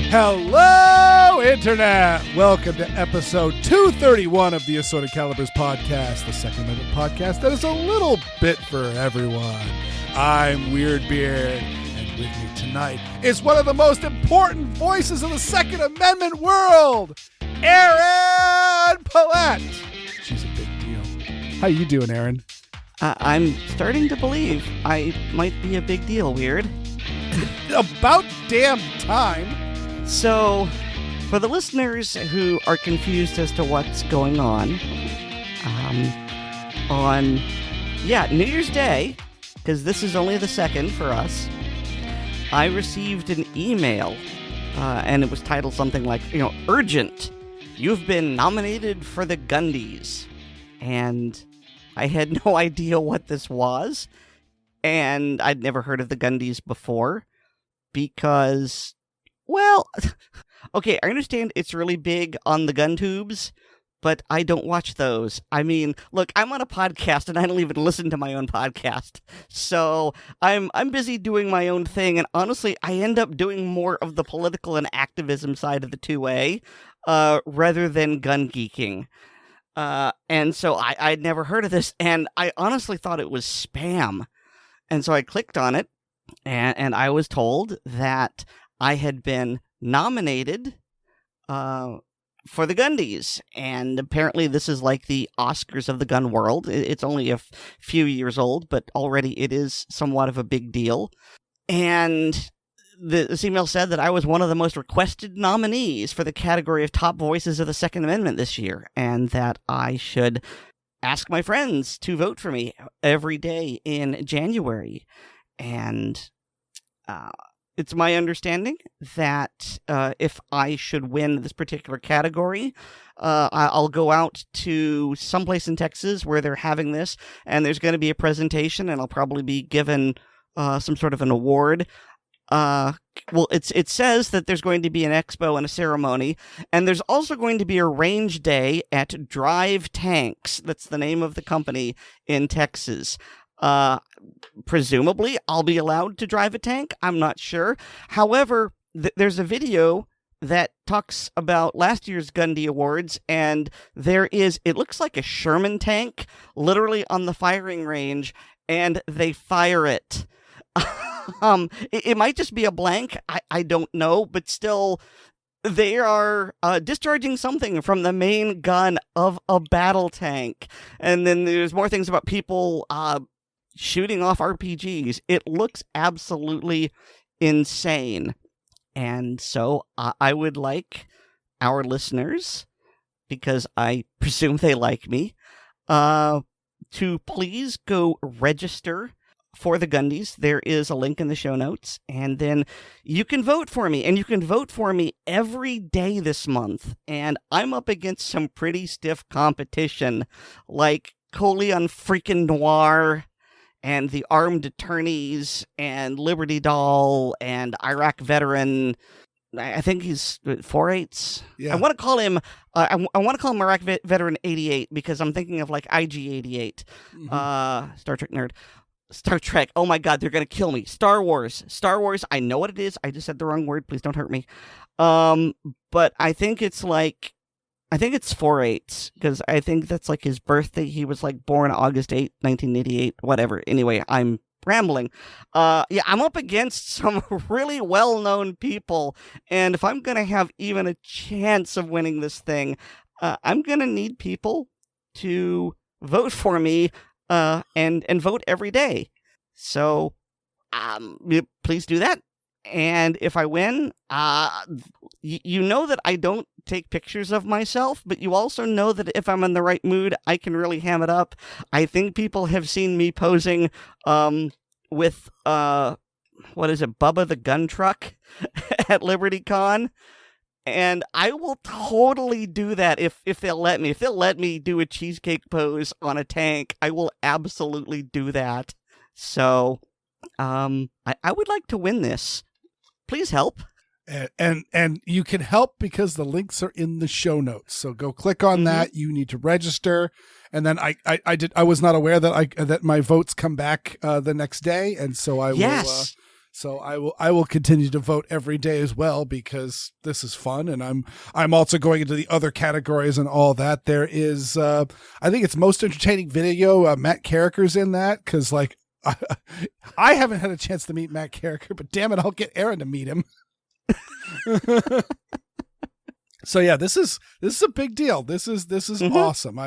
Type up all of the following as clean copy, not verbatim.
Hello, Internet! Welcome to episode 231 of the Assorted Calibers podcast, the Second Amendment podcast that is a little bit for everyone. I'm Weird Beard, and with me tonight is one of the most important voices of the Second Amendment world, Erin Paulette. She's a big deal. How you doing, Erin? I'm starting to believe I might be a big deal, Weird. About damn time. So, for the listeners who are confused as to what's going on New Year's Day, because this is only the second for us, I received an email, and it was titled something like, urgent, you've been nominated for the Gundies. And I had no idea what this was, and I'd never heard of the Gundies before, because... Well, okay, I understand it's really big on the gun tubes, but I don't watch those. I mean, look, I'm on a podcast and I don't even listen to my own podcast. So I'm busy doing my own thing, and honestly, I end up doing more of the political and activism side of the 2A rather than gun geeking. And so I'd never heard of this, and I honestly thought it was spam. And so I clicked on it, and I was told that I had been nominated for the Gundies, and apparently this is like the Oscars of the gun world. It's only a few years old, but already it is somewhat of a big deal. And this email said that I was one of the most requested nominees for the category of top voices of the Second Amendment this year, and that I should ask my friends to vote for me every day in January. And it's my understanding that if I should win this particular category, I'll go out to someplace in Texas where they're having this, and there's going to be a presentation, and I'll probably be given some sort of an award. It says that there's going to be an expo and a ceremony, and there's also going to be a range day at Drive Tanks. That's the name of the company in Texas. Presumably I'll be allowed to drive a tank. I'm not sure. However, there's a video that talks about last year's Gundy Awards, and it looks like a Sherman tank literally on the firing range, and they fire it. It might just be a blank. I don't know, but still, they are discharging something from the main gun of a battle tank. And then there's more things about people shooting off RPGs. It looks absolutely insane. And so I would like our listeners, because I presume they like me, to please go register for the Gundies. There is a link in the show notes, and then you can vote for me, and you can vote for me every day this month. And I'm up against some pretty stiff competition, like Coley on freaking Noir, and the Armed Attorneys, and Liberty Doll, and Iraq Veteran. I think he's 4/8. Yeah. I want to call him. I want to call him Iraq Veteran 88, because I'm thinking of like IG-88. Mm-hmm. Star Trek nerd. Star Trek. Oh my God, they're gonna kill me. Star Wars. I know what it is. I just said the wrong word. Please don't hurt me. But I think it's 4/8, because I think that's like his birthday. He was like born August 8, 1988, whatever. Anyway, I'm rambling. I'm up against some really well-known people, and if I'm going to have even a chance of winning this thing, I'm going to need people to vote for me, and vote every day. So, please do that. And if I win, you know that I don't take pictures of myself, but you also know that if I'm in the right mood, I can really ham it up. I think people have seen me posing with, Bubba the Gun Truck at LibertyCon. And I will totally do that if they'll let me. If they'll let me do a cheesecake pose on a tank, I will absolutely do that. So, I would like to win this. Please help. And you can help because the links are in the show notes. So go click on that. You need to register. And then I was not aware that my votes come back the next day, and so I will. So I will continue to vote every day as well because this is fun, and I'm also going into the other categories and all that. There is I think it's most entertaining video. Matt Carricker's in that because like I haven't had a chance to meet Matt Carricker, but damn it, I'll get Aaron to meet him. So yeah, this is a big deal. This is awesome.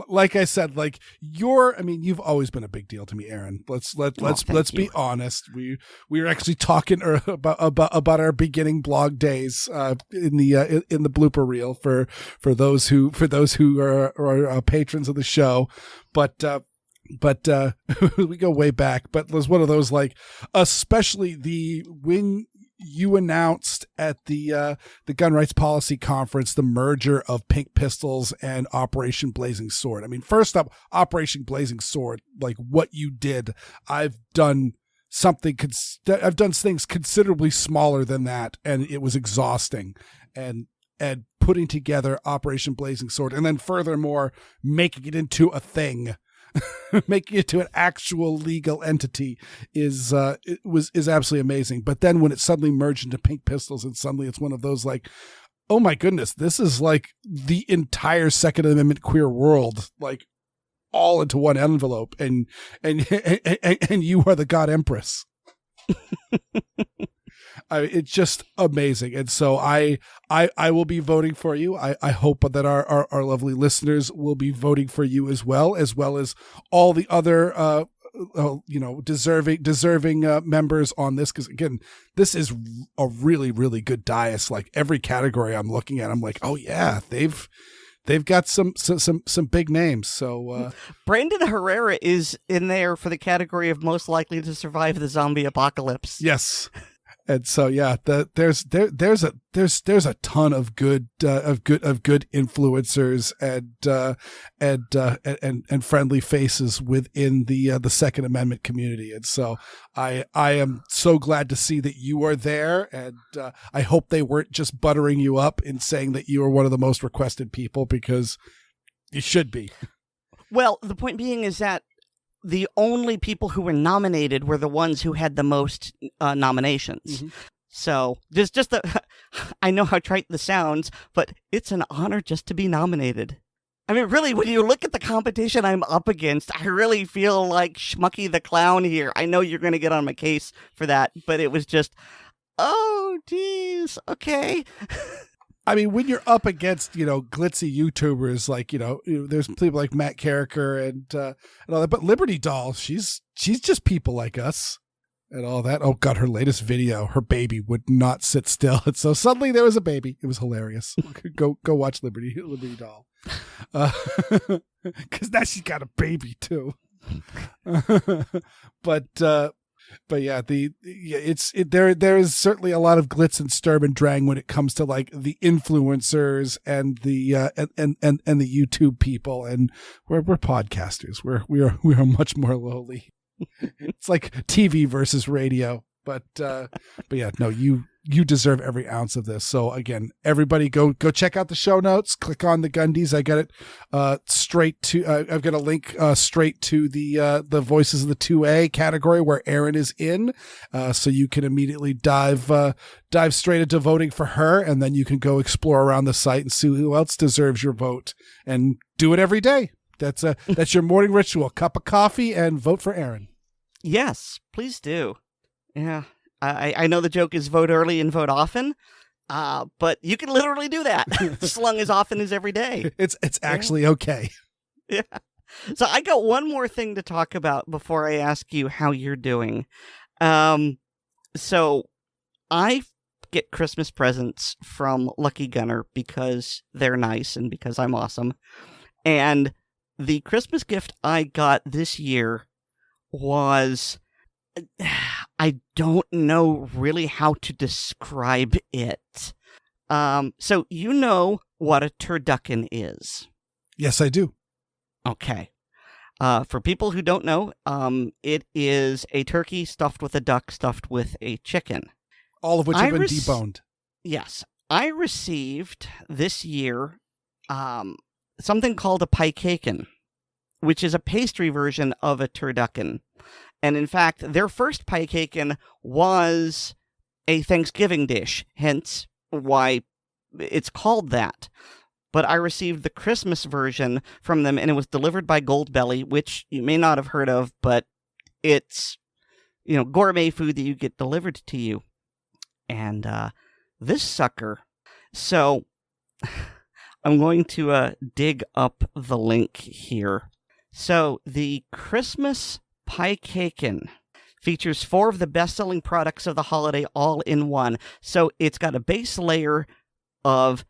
Like I said, like you've always been a big deal to me, Aaron. Let's be honest. We were actually talking about our beginning blog days in the blooper reel for those who are patrons of the show, but we go way back. But it was one of those, like, especially when you announced at the Gun Rights Policy Conference the merger of Pink Pistols and Operation Blazing Sword. I mean, first up, Operation Blazing Sword, like what you did, I've done things considerably smaller than that, and it was exhausting. And putting together Operation Blazing Sword, and then furthermore making it into a thing. Making it to an actual legal entity is absolutely amazing. But then when it suddenly merged into Pink Pistols, and suddenly it's one of those like, oh my goodness, this is like the entire Second Amendment queer world, like all into one envelope, and you are the God Empress. It's just amazing. And so I will be voting for you. I hope that our lovely listeners will be voting for you as well as all the other deserving members on this, because again, this is a really, really good dais. Like every category I'm looking at, I'm like, oh yeah, they've got some big names. So Brandon Herrera is in there for the category of most likely to survive the zombie apocalypse. Yes. And so yeah, there's a ton of good influencers and friendly faces within the Second Amendment community. And so I am so glad to see that you are there, and I hope they weren't just buttering you up in saying that you are one of the most requested people, because you should be. Well, the point being is that the only people who were nominated were the ones who had the most nominations. Mm-hmm. So I know how trite this sounds, but it's an honor just to be nominated. I mean, really, when you look at the competition I'm up against, I really feel like Schmucky the Clown here. I know you're going to get on my case for that, but it was just, oh, geez, okay. I mean, when you're up against, glitzy YouTubers, like, there's people like Matt Carricker and all that, but Liberty Doll, she's just people like us and all that. Oh God, her latest video, her baby would not sit still. And so suddenly there was a baby. It was hilarious. Go watch Liberty Doll. Cause now she's got a baby too. But yeah, there is certainly a lot of glitz and sturb and drang when it comes to like the influencers and the and the YouTube people, and we're podcasters. We are much more lowly. It's like TV versus radio. But yeah, no, you deserve every ounce of this. So again, everybody go check out the show notes. Click on the Gundies. I got it straight to. I've got a link straight to the Voices of the 2A category where Aaron is in. So you can immediately dive straight into voting for her, and then you can go explore around the site and see who else deserves your vote, and do it every day. That's your morning ritual: cup of coffee and vote for Aaron. Yes, please do. Yeah, I know the joke is vote early and vote often, but you can literally do that as long as often as every day. It's actually okay. Yeah. So I got one more thing to talk about before I ask you how you're doing. So I get Christmas presents from Lucky Gunner because they're nice and because I'm awesome. And the Christmas gift I got this year was... I don't know really how to describe it. So you know what a turducken is. Yes, I do. Okay. For people who don't know, it is a turkey stuffed with a duck stuffed with a chicken. All of which have been deboned. Yes. I received this year something called a Piecaken, which is a pastry version of a turducken. And in fact, their first Piecaken was a Thanksgiving dish, hence why it's called that. But I received the Christmas version from them, and it was delivered by Goldbelly, which you may not have heard of, but it's, gourmet food that you get delivered to you. And this sucker, so I'm going to dig up the link here. So the Christmas Piecaken features 4 of the best-selling products of the holiday all in one. So it's got a base layer of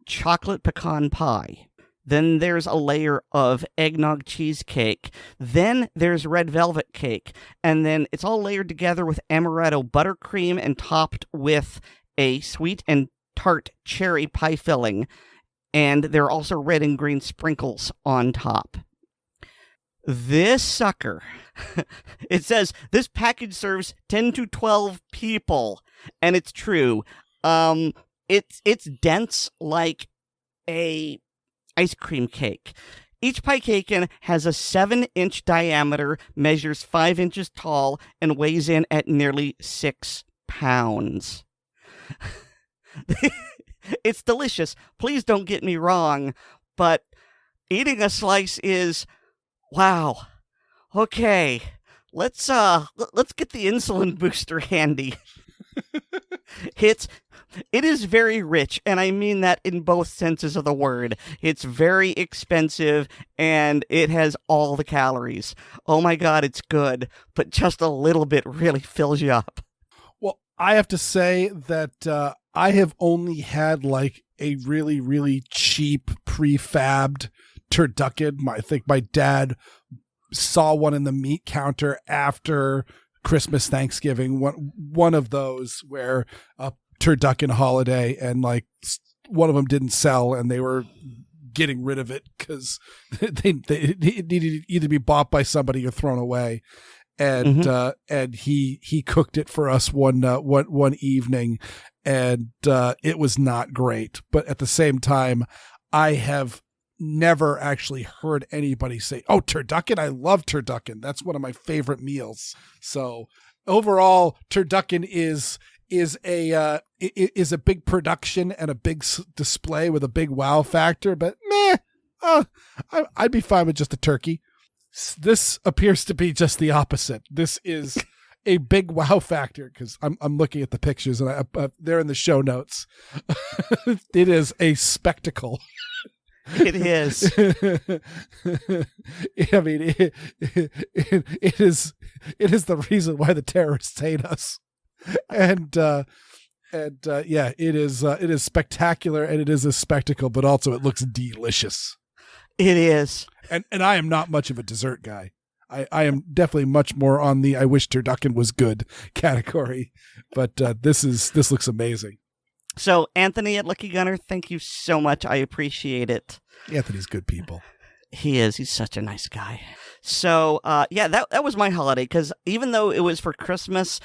chocolate pecan pie. Then there's a layer of eggnog cheesecake. Then there's red velvet cake. And then it's all layered together with amaretto buttercream and topped with a sweet and tart cherry pie filling. And there are also red and green sprinkles on top. This sucker, it says, this package serves 10 to 12 people. And it's true. It's dense like a ice cream cake. Each Piecaken has a 7-inch diameter, measures 5 inches tall, and weighs in at nearly 6 pounds. It's delicious. Please don't get me wrong, but eating a slice is, wow. Okay, let's get the insulin booster handy. It is very rich, and I mean that in both senses of the word. It's very expensive, and it has all the calories. Oh my God, it's good, but just a little bit really fills you up. Well, I have to say that I have only had like a really, really cheap prefabbed turducken. I think my dad saw one in the meat counter after Christmas, Thanksgiving, one of those where a turducken holiday, and like one of them didn't sell and they were getting rid of it because it needed to either be bought by somebody or thrown away. And and he cooked it for us one evening, and it was not great. But at the same time, I have never actually heard anybody say, "Oh, turducken! I love turducken. That's one of my favorite meals." So overall, turducken is a big production and a big display with a big wow factor. But I'd be fine with just a turkey. This appears to be just the opposite. This is a big wow factor because I'm looking at the pictures and they're in the show notes. It is a spectacle. It is. I mean, it is the reason why the terrorists hate us, and yeah, it is spectacular and it is a spectacle, but also it looks delicious. It is. And I am not much of a dessert guy. I am definitely much more on the I wish turducken was good category, but this looks amazing. So, Anthony at Lucky Gunner, thank you so much. I appreciate it. Anthony's good people. He is. He's such a nice guy. So, yeah, that was my holiday, because even though it was for Christmas,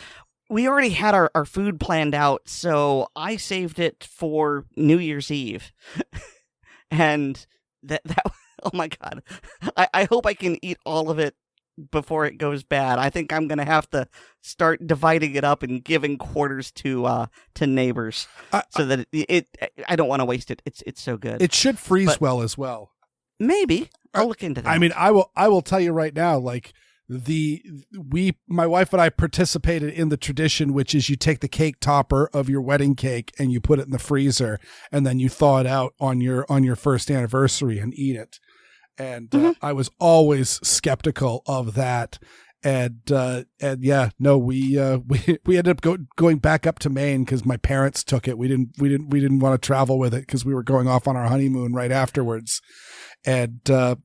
we already had our food planned out, so I saved it for New Year's Eve. And that oh my God. I hope I can eat all of it before it goes bad. I think I'm going to have to start dividing it up and giving quarters to neighbors, so that I don't want to waste it. It's so good. It should freeze well as well. Maybe I'll look into that. I mean, I will tell you right now, like my wife and I participated in the tradition, which is you take the cake topper of your wedding cake and you put it in the freezer, and then you thaw it out on your first anniversary and eat it. And I was always skeptical of that. And yeah, no, we ended up going back up to Maine because my parents took it. We didn't want to travel with it because we were going off on our honeymoon right afterwards. And so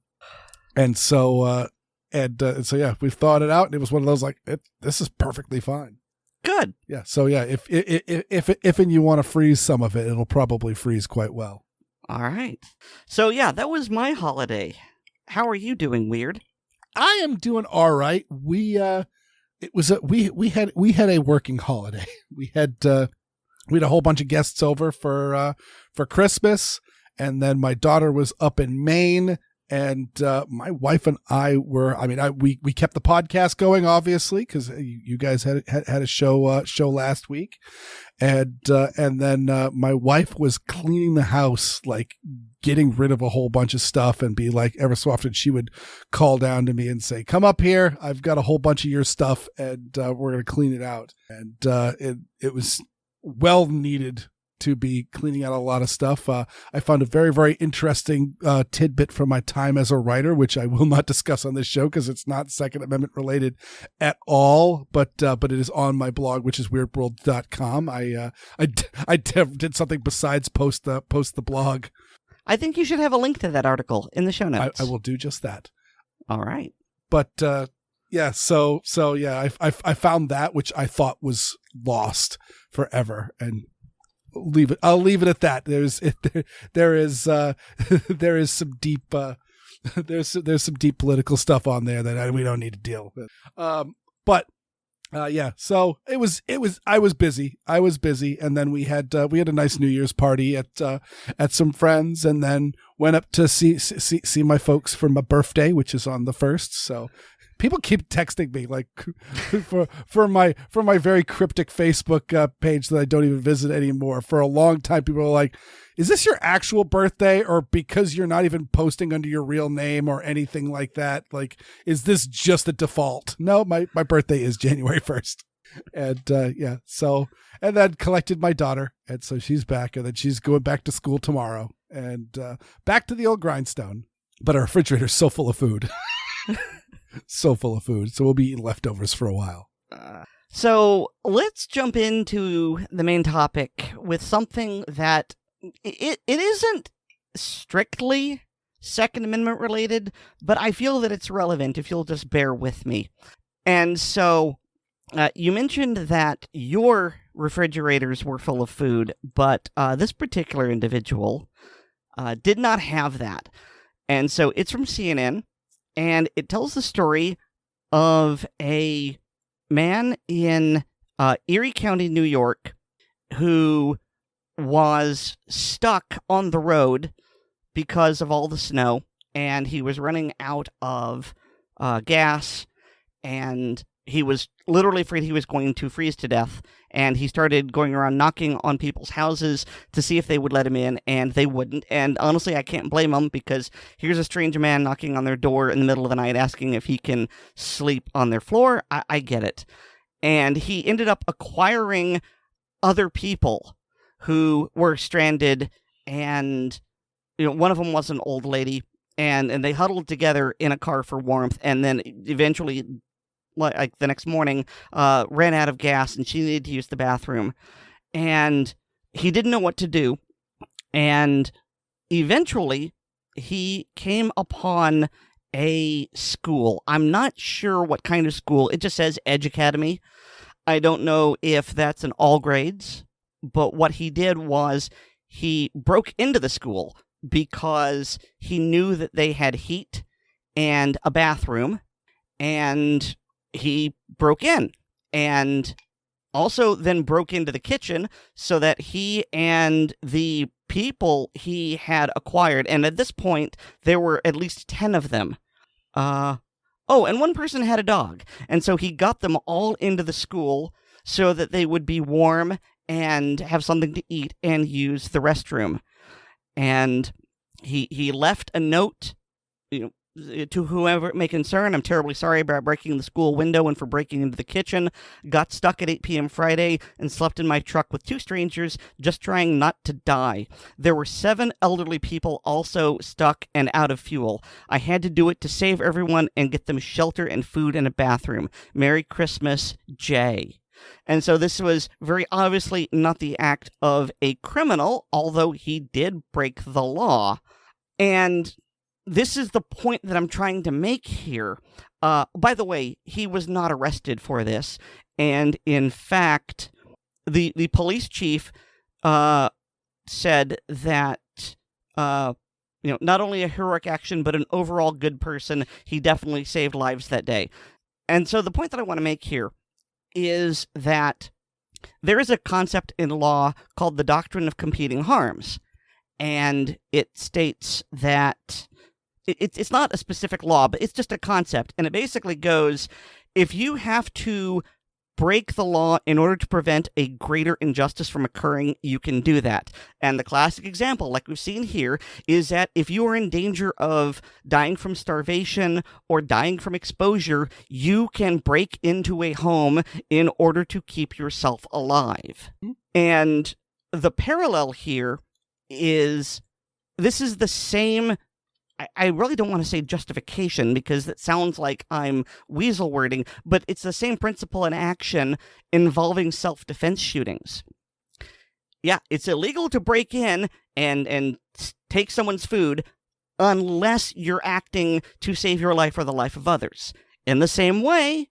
yeah, we've thawed it out, and it was one of those like, this is perfectly fine. Good. Yeah. So yeah, if and you want to freeze some of it, it'll probably freeze quite well. All right. So yeah, that was my holiday. How are you doing, Weird? I am doing all right. We had a working holiday. We had a whole bunch of guests over for Christmas, and then my daughter was up in Maine, and my wife and I were. We kept the podcast going, obviously, because you guys had a show last week, and then my wife was cleaning the house, like getting rid of a whole bunch of stuff, and be like, ever so often she would call down to me and say, "Come up here, I've got a whole bunch of your stuff, and we're gonna clean it out." And it was well needed to be cleaning out a lot of stuff. I found a very, very interesting tidbit from my time as a writer, which I will not discuss on this show because it's not Second Amendment related at all, but it is on my blog, which is weirdworld.com. I did something besides post the blog. I think you should have a link to that article in the show notes. I will do just that. All right. But yeah, so yeah, I found that, which I thought was lost forever, and I'll leave it at that. There is some deep there's some deep political stuff on there that we don't need to deal with. Yeah, so I was busy, and then we had a nice New Year's party at some friends, and then went up to see my folks for my birthday, which is on the 1st. So people keep texting me like for my very cryptic Facebook page that I don't even visit anymore. For a long time, people are like, "Is this your actual birthday, or because you're not even posting under your real name or anything like that? Like, is this just a default?" No, my birthday is January 1st. And yeah, so, and then collected my daughter, and so she's back, and then she's going back to school tomorrow, and back to the old grindstone. But our refrigerator's so full of food. So full of food, so we'll be eating leftovers for a while. So let's jump into the main topic with something that it isn't strictly Second Amendment related, but I feel that it's relevant if you'll just bear with me. And so you mentioned that your refrigerators were full of food, but this particular individual did not have that. And so it's from CNN. And it tells the story of a man in Erie County, New York, who was stuck on the road because of all the snow, and he was running out of gas, and he was literally afraid he was going to freeze to death, and he started going around knocking on people's houses to see if they would let him in, and they wouldn't. And honestly, I can't blame him, because here's a strange man knocking on their door in the middle of the night asking if he can sleep on their floor. I get it. And he ended up acquiring other people who were stranded, and one of them was an old lady, and they huddled together in a car for warmth, and then eventually, like the next morning, ran out of gas, and she needed to use the bathroom, and he didn't know what to do, and eventually he came upon a school. I'm not sure what kind of school. It just says Edge Academy. I don't know if that's an all grades, but what he did was he broke into the school because he knew that they had heat and a bathroom, and he broke in, and also then broke into the kitchen so that he and the people he had acquired, and at this point there were at least 10 of them. And one person had a dog, and so he got them all into the school so that they would be warm and have something to eat and use the restroom. And he left a note, to whoever it may concern. "I'm terribly sorry about breaking the school window and for breaking into the kitchen. Got stuck at 8 p.m. Friday and slept in my truck with 2 strangers, just trying not to die. There were 7 elderly people also stuck and out of fuel. I had to do it to save everyone and get them shelter and food and a bathroom. Merry Christmas, Jay." And so this was very obviously not the act of a criminal, although he did break the law. And this is the point that I'm trying to make here. By the way, he was not arrested for this. And in fact, the police chief said that, not only a heroic action, but an overall good person. He definitely saved lives that day. And so the point that I want to make here is that there is a concept in law called the doctrine of competing harms. And it states that it's not a specific law, but it's just a concept. And it basically goes, if you have to break the law in order to prevent a greater injustice from occurring, you can do that. And the classic example, like we've seen here, is that if you are in danger of dying from starvation or dying from exposure, you can break into a home in order to keep yourself alive. And the parallel here is, this is the same, I really don't want to say justification because that sounds like I'm weasel wording, but it's the same principle in action involving self-defense shootings. Yeah, it's illegal to break in and take someone's food unless you're acting to save your life or the life of others. In the same way,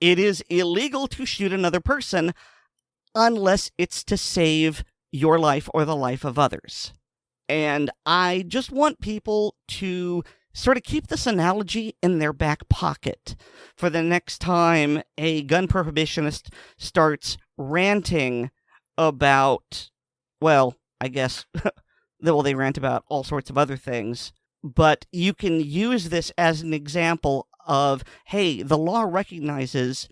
it is illegal to shoot another person unless it's to save your life or the life of others. And I just want people to sort of keep this analogy in their back pocket for the next time a gun prohibitionist starts ranting about, well, I guess, they rant about all sorts of other things. But you can use this as an example of, hey, the law recognizes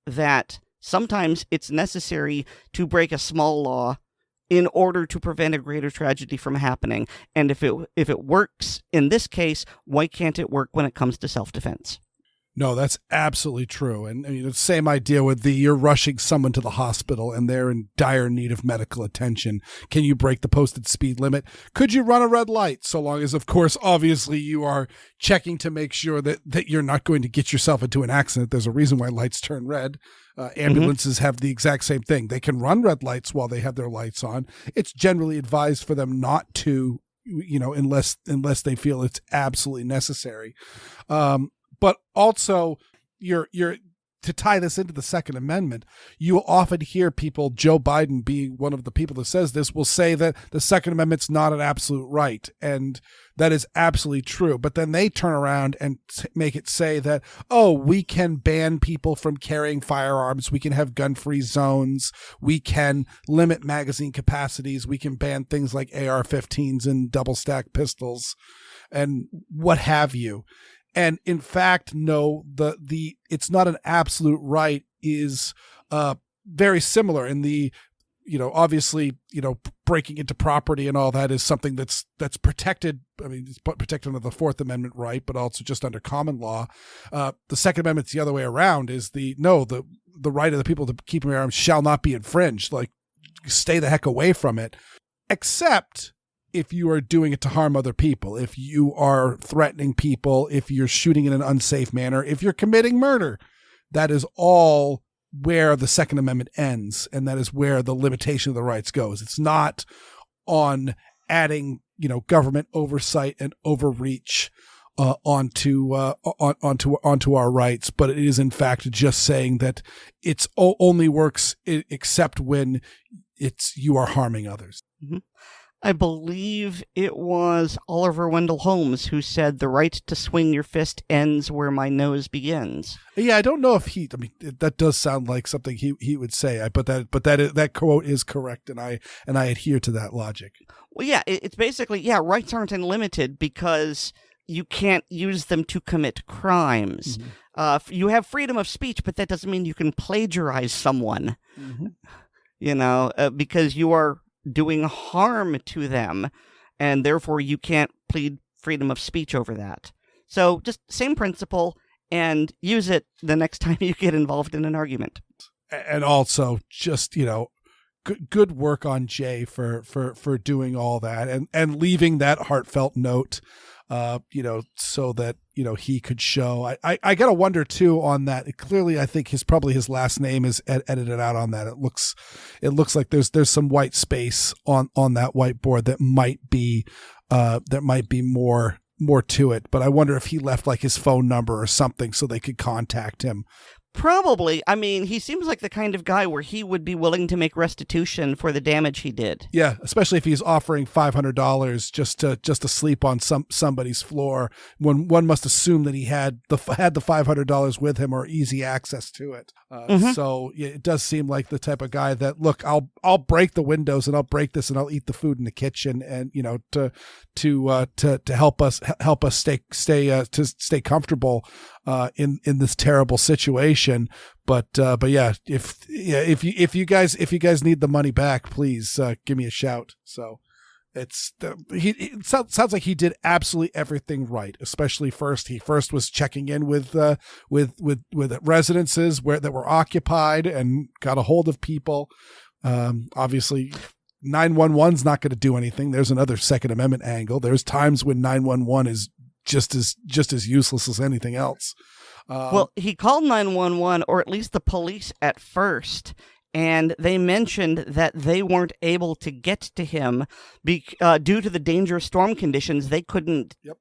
that sometimes it's necessary to break a small law in order to prevent a greater tragedy from happening. And if it works in this case, why can't it work when it comes to self-defense? No, that's absolutely true. And I mean, the same idea with you're rushing someone to the hospital and they're in dire need of medical attention. Can you break the posted speed limit? Could you run a red light? So long as, of course, obviously you are checking to make sure that you're not going to get yourself into an accident. There's a reason why lights turn red. Ambulances have the exact same thing. They can run red lights while they have their lights on. It's generally advised for them not to, unless they feel it's absolutely necessary. But also, you're to tie this into the Second Amendment, you will often hear people, Joe Biden being one of the people that says this, will say that the Second Amendment's not an absolute right. And that is absolutely true. But then they turn around and make it say that, oh, we can ban people from carrying firearms. We can have gun-free zones. We can limit magazine capacities. We can ban things like AR-15s and double-stack pistols and what have you. And in fact, no, the it's not an absolute right is very similar in the, obviously, breaking into property and all that is something that's protected. I mean, it's protected under the Fourth Amendment right, but also just under common law. The Second Amendment's the other way around, is the right of the people to keep their arms shall not be infringed. Like, stay the heck away from it, except if you are doing it to harm other people, if you are threatening people, if you're shooting in an unsafe manner, if you're committing murder. That is all where the Second Amendment ends, and that is where the limitation of the rights goes. It's not on adding, government oversight and overreach onto our rights, but it is in fact just saying that it's only works except when you are harming others. Mm-hmm. I believe it was Oliver Wendell Holmes who said, "The right to swing your fist ends where my nose begins." Yeah, I don't know if that does sound like something he would say, but that quote is correct, and I adhere to that logic. Well, yeah, it's basically, rights aren't unlimited because you can't use them to commit crimes. Mm-hmm. You have freedom of speech, but that doesn't mean you can plagiarize someone, mm-hmm. Because you are doing harm to them, and therefore you can't plead freedom of speech over that. So just same principle, and use it the next time you get involved in an argument. And also just, good work on Jay for doing all that and leaving that heartfelt note, so that, he could show. I got to wonder too on that. Clearly, I think his last name is edited out on that. It looks like there's some white space on that whiteboard that might be more more to it, but I wonder if he left like his phone number or something so they could contact him. Probably. I mean, he seems like the kind of guy where he would be willing to make restitution for the damage he did. Yeah, especially if he's offering $500 just to sleep on somebody's floor. When one must assume that he had the $500 with him or easy access to it. So yeah, it does seem like the type of guy that, look, I'll break the windows and I'll break this and I'll eat the food in the kitchen, and to help us stay comfortable in this terrible situation. But yeah, if you guys need the money back, please give me a shout. So it sounds like he did absolutely everything right. Especially he first was checking in with residences that were occupied and got a hold of people. Obviously 911's not going to do anything. There's another Second Amendment angle. There's times when 911 is just as useless as anything else. Well, he called 911, or at least the police at first, and they mentioned that they weren't able to get to him due to the dangerous storm conditions. They couldn't. Yep.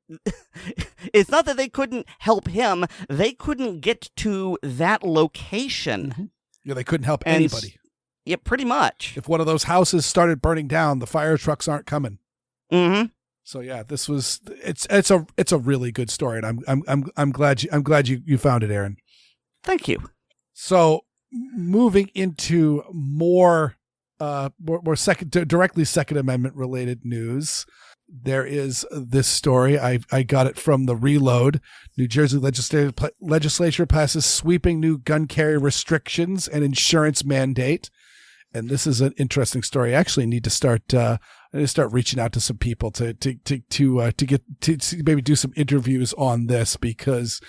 It's not that they couldn't help him; they couldn't get to that location. Mm-hmm. Yeah, they couldn't help anybody. Yeah, pretty much. If one of those houses started burning down, the fire trucks aren't coming. Mm-hmm. So yeah, it's a really good story, and I'm glad you found it, Aaron. Thank you. So moving into more directly Second Amendment related news, there is this story. I got it from the Reload. New Jersey legislature passes sweeping new gun carry restrictions and insurance mandate. And this is an interesting story. I actually need to start reaching out to some people to maybe do some interviews on this, because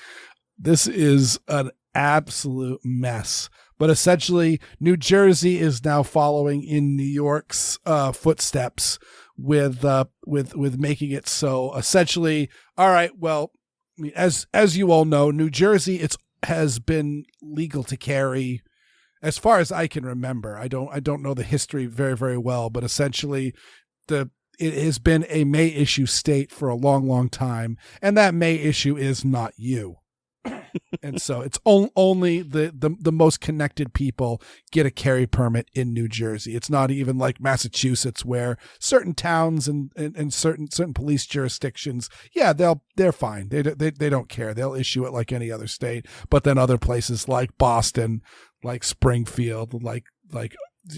this is an absolute mess. But essentially, New Jersey is now following in New York's footsteps with making it so. Essentially, all right. Well, I mean, as you all know, New Jersey has been legal to carry as far as I can remember. I don't know the history very, very well, but essentially it has been a May issue state for a long, long time. And that May issue is not you. And so it's only the most connected people get a carry permit in New Jersey. It's not even like Massachusetts, where certain towns and certain police jurisdictions, yeah, they're fine. They don't care. They'll issue it like any other state. But then other places like Boston, like Springfield, like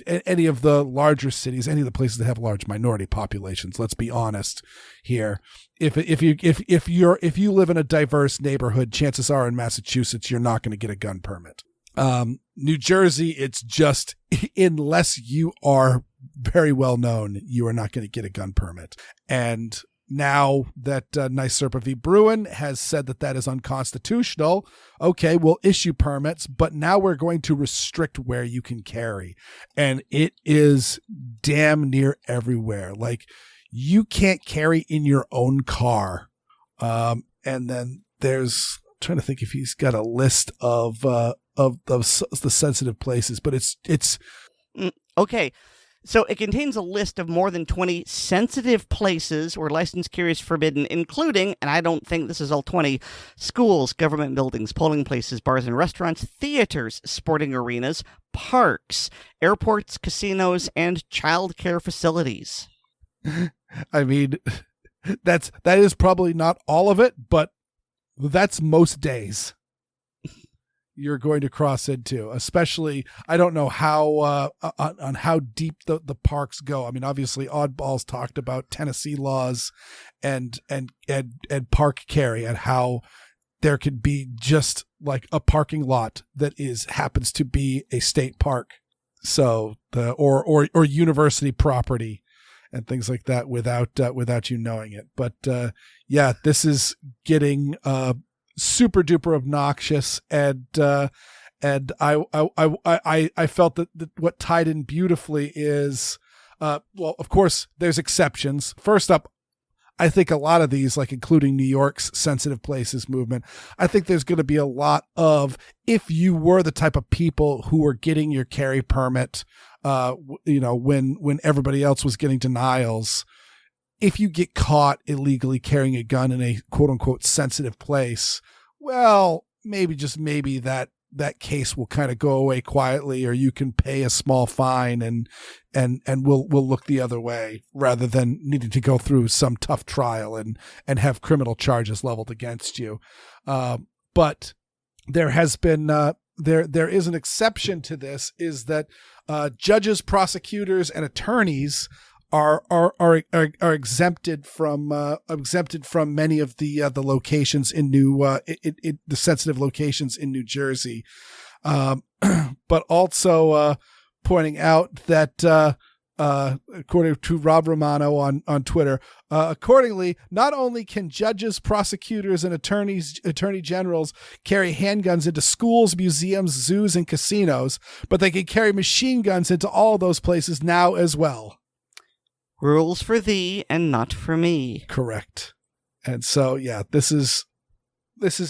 any of the larger cities, any of the places that have large minority populations. Let's be honest here. If you live in a diverse neighborhood, chances are in Massachusetts you're not going to get a gun permit. New Jersey, it's just, unless you are very well known, you are not going to get a gun permit. And now that NYSERPA v. Bruin has said that is unconstitutional, okay, we'll issue permits, but now we're going to restrict where you can carry. And it is damn near everywhere. Like, you can't carry in your own car. And then there's, I'm trying to think if he's got a list of the sensitive places, but it's okay. So it contains a list of more than 20 sensitive places where licensed carry is forbidden, including, and I don't think this is all 20, schools, government buildings, polling places, bars and restaurants, theaters, sporting arenas, parks, airports, casinos, and child care facilities. I mean, that is probably not all of it, but that's most days you're going to cross into. Especially, I don't know how on how deep the parks go. I mean, obviously Oddballs talked about Tennessee laws and park carry, and how there could be just like a parking lot that happens to be a state park, so or university property and things like that without you knowing it. But yeah, this is getting super duper obnoxious, and I felt that what tied in beautifully is, well, of course there's exceptions. First up, I think a lot of these, like including New York's sensitive places movement, I think there's going to be a lot of, if you were the type of people who were getting your carry permit, when everybody else was getting denials, if you get caught illegally carrying a gun in a quote unquote sensitive place, well, maybe that case will kind of go away quietly, or you can pay a small fine and we'll look the other way rather than needing to go through some tough trial and have criminal charges leveled against you. But there has been, there is an exception to this, is that judges, prosecutors, and attorneys are exempted from many of the locations in the sensitive locations in New Jersey, but also pointing out that according to Rob Romano on Twitter, accordingly, not only can judges, prosecutors, and attorney generals carry handguns into schools, museums, zoos, and casinos, but they can carry machine guns into all those places now as well. Rules for thee and not for me. Correct. And so, yeah, this is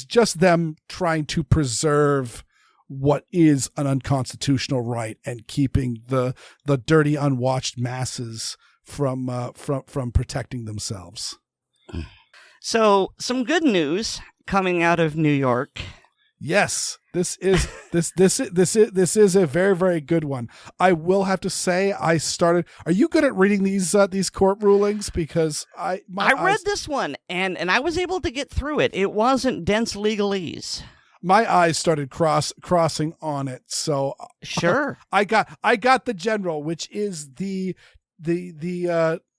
just them trying to preserve what is an unconstitutional right and keeping the dirty, unwatched masses from protecting themselves. So, some good news coming out of New York. Yes, this is a very, very good one. I will have to say, are you good at reading these court rulings? Because I read this one and I was able to get through it. It wasn't dense legalese. My eyes started crossing on it. So sure, I got the general, which is the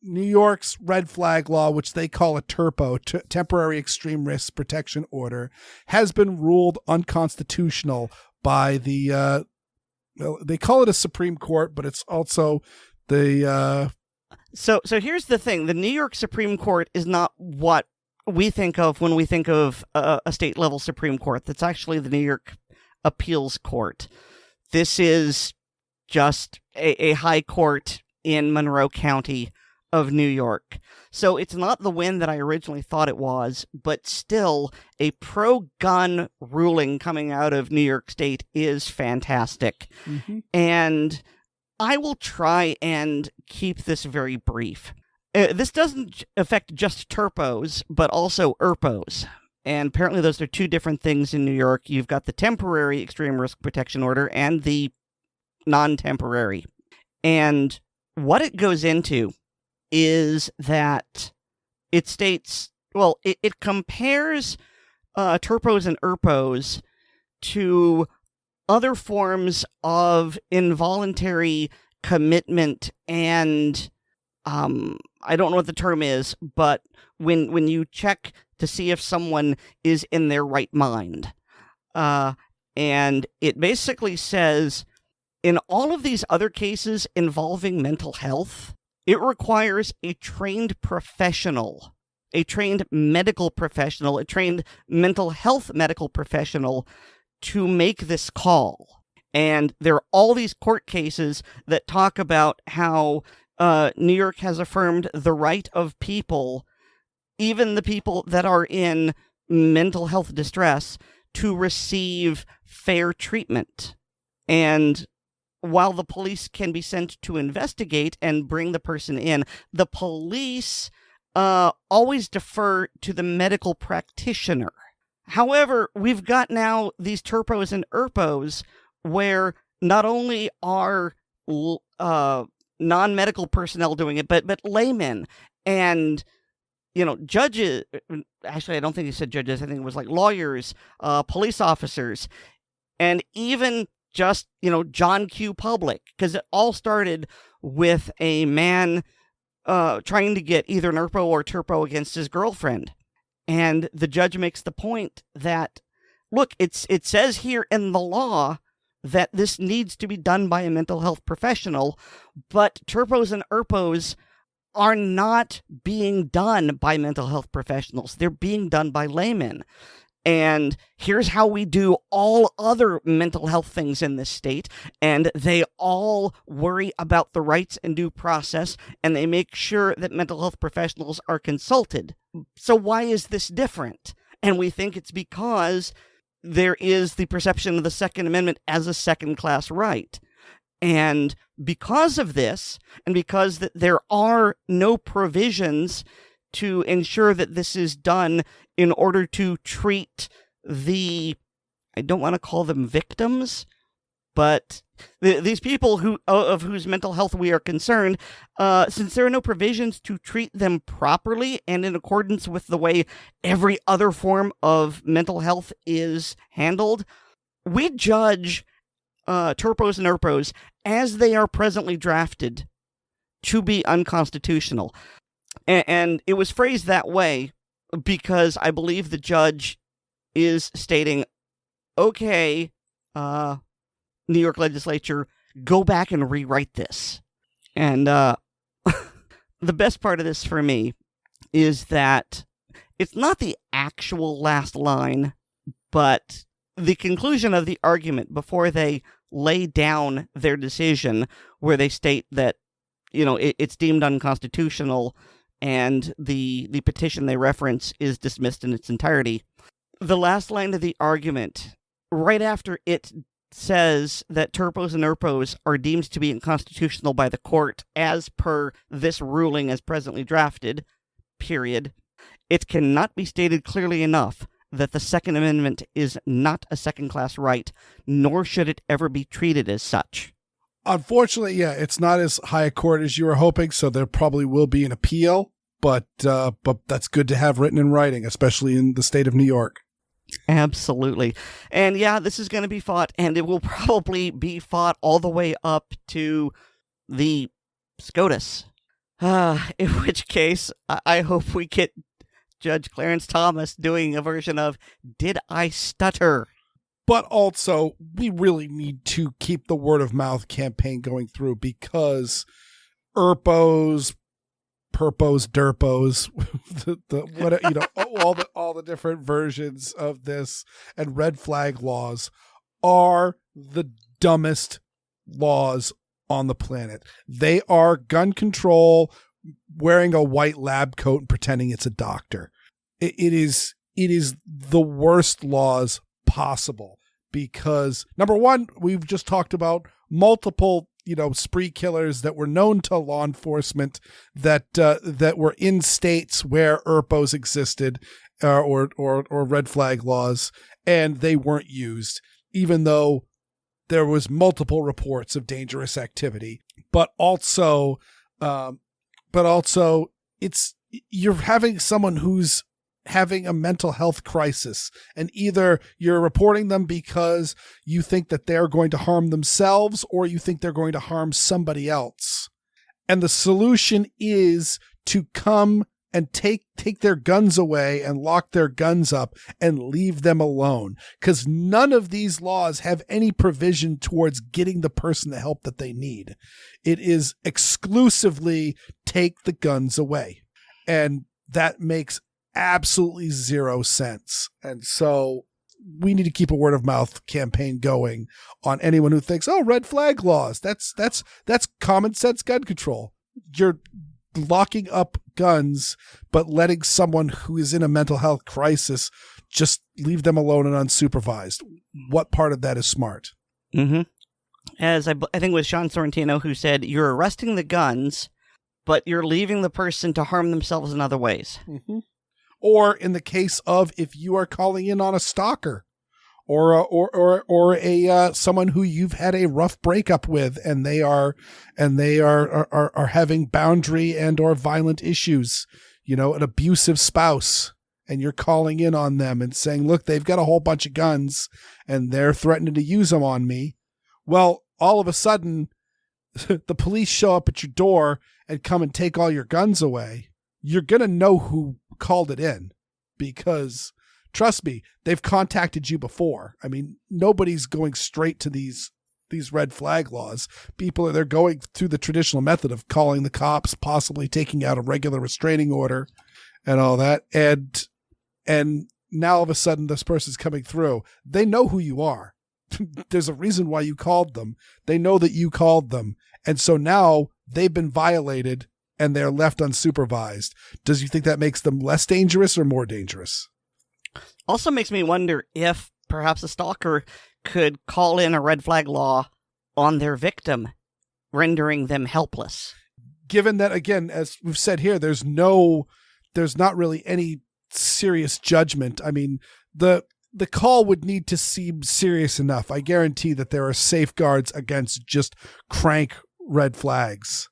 New York's red flag law, which they call a TERPO, Temporary Extreme Risk Protection Order, has been ruled unconstitutional by the, they call it a Supreme Court, but it's also the... So here's the thing. The New York Supreme Court is not what we think of when we think of a state-level Supreme Court. That's actually the New York Appeals Court. This is just a high court in Monroe County of New York. So it's not the win that I originally thought it was, but still a pro-gun ruling coming out of New York State is fantastic. Mm-hmm. And I will try and keep this very brief. This doesn't affect just TERPOs, but also ERPOs. And apparently those are two different things in New York. You've got the temporary extreme risk protection order and the non-temporary. And what it goes into is that it states, well, it compares TERPOs and ERPOs to other forms of involuntary commitment and, I don't know what the term is, but when you check to see if someone is in their right mind. And it basically says, in all of these other cases involving mental health, it requires a trained professional, a trained medical professional, a trained mental health medical professional to make this call. And there are all these court cases that talk about how New York has affirmed the right of people, even the people that are in mental health distress, to receive fair treatment. And while the police can be sent to investigate and bring the person in, the police always defer to the medical practitioner. However, we've got now these TERPOs and ERPOs where not only are non-medical personnel doing it, but laymen and, judges. Actually, I don't think he said judges. I think it was like lawyers, police officers, and even just, John Q. Public, because it all started with a man trying to get either an ERPO or TERPO against his girlfriend. And the judge makes the point that, look, it says here in the law that this needs to be done by a mental health professional, but TERPOs and ERPOs are not being done by mental health professionals. They're being done by laymen. And here's how we do all other mental health things in this state, and they all worry about the rights and due process, and they make sure that mental health professionals are consulted. So why is this different? And we think it's because there is the perception of the Second Amendment as a second-class right. And because of this, and because there are no provisions to ensure that this is done in order to treat I don't want to call them victims, but these people of whose mental health we are concerned, since there are no provisions to treat them properly and in accordance with the way every other form of mental health is handled, we judge TERPOs and ERPOs as they are presently drafted to be unconstitutional. And it was phrased that way because I believe the judge is stating, okay, New York Legislature, go back and rewrite this. And the best part of this for me is that it's not the actual last line, but the conclusion of the argument before they lay down their decision, where they state that, it's deemed unconstitutional and the petition they reference is dismissed in its entirety. The last line of the argument, right after it says that TERPOs and ERPOs are deemed to be unconstitutional by the court as per this ruling as presently drafted, period, it cannot be stated clearly enough that the Second Amendment is not a second-class right, nor should it ever be treated as such. Unfortunately, yeah, it's not as high a court as you were hoping, so there probably will be an appeal, but that's good to have written in writing, especially in the state of New York. Absolutely. And yeah, this is going to be fought, and it will probably be fought all the way up to the SCOTUS. In which case, I hope we get Judge Clarence Thomas doing a version of Did I Stutter? But also, we really need to keep the word of mouth campaign going through, because ERPOs, PERPOs, DERPOs, all the different versions of this and red flag laws are the dumbest laws on the planet. They are gun control, wearing a white lab coat and pretending it's a doctor. It is the worst laws possible, because number one, we've just talked about multiple spree killers that were known to law enforcement that were in states where ERPOs existed or red flag laws, and they weren't used, even though there was multiple reports of dangerous activity. But also it's you're having someone who's having a mental health crisis, and either you're reporting them because you think that they're going to harm themselves or you think they're going to harm somebody else. And the solution is to come and take their guns away and lock their guns up and leave them alone, because none of these laws have any provision towards getting the person the help that they need. It is exclusively take the guns away. And that makes absolutely zero sense. And so we need to keep a word of mouth campaign going on anyone who thinks, oh, red flag laws, that's common sense gun control. You're locking up guns, but letting someone who is in a mental health crisis just leave them alone and unsupervised. What part of that is smart? Mm-hmm. As I think it was Sean Sorrentino who said, you're arresting the guns, but you're leaving the person to harm themselves in other ways. Mm-hmm. Or in the case of, if you are calling in on a stalker or someone who you've had a rough breakup with, and they are having boundary and or violent issues, an abusive spouse, and you're calling in on them and saying, look, they've got a whole bunch of guns and they're threatening to use them on me. Well, all of a sudden the police show up at your door and come and take all your guns away. You're going to know who called it in, because trust me, they've contacted you before. I mean, nobody's going straight to these red flag laws. They're going through the traditional method of calling the cops, possibly taking out a regular restraining order and all that. And now all of a sudden this person's coming through. They know who you are. There's a reason why you called them. They know that you called them. And so now they've been violated and they're left unsupervised. Does you think that makes them less dangerous or more dangerous? Also makes me wonder if perhaps a stalker could call in a red flag law on their victim, rendering them helpless. Given that, again, as we've said here, there's not really any serious judgment. I mean, the call would need to seem serious enough. I guarantee that there are safeguards against just crank red flags.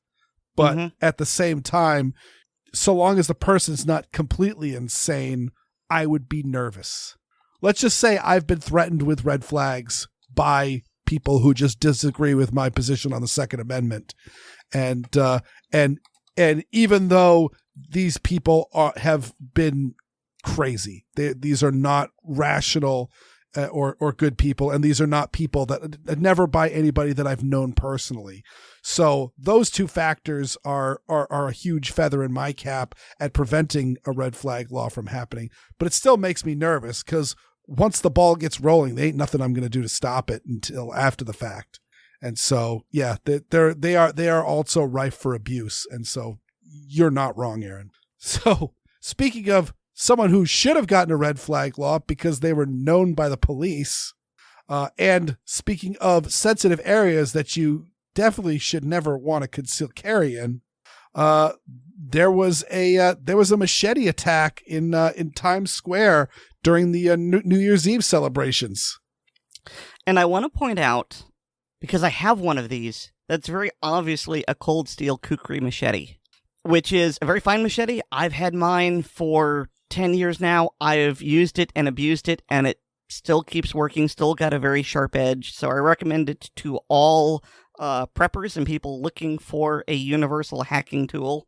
But at the same time, so long as the person's not completely insane, I would be nervous. Let's just say I've been threatened with red flags by people who just disagree with my position on the Second Amendment. And even though these people have been crazy, these are not rational or good people, and these are not people that never by anybody that I've known personally. So those two factors are a huge feather in my cap at preventing a red flag law from happening. But it still makes me nervous because once the ball gets rolling, there ain't nothing I'm going to do to stop it until after the fact. And so, yeah, they are also rife for abuse. And so you're not wrong, Aaron. So speaking of someone who should have gotten a red flag law because they were known by the police, and speaking of sensitive areas that you definitely should never want to conceal carry in, there was a machete attack in Times Square during the New Year's Eve celebrations. And I want to point out, because I have one of these, that's very obviously a cold steel kukri machete, which is a very fine machete. I've had mine for 10 years now. I've used it and abused it, and it still keeps working, still got a very sharp edge. So I recommend it to all preppers and people looking for a universal hacking tool.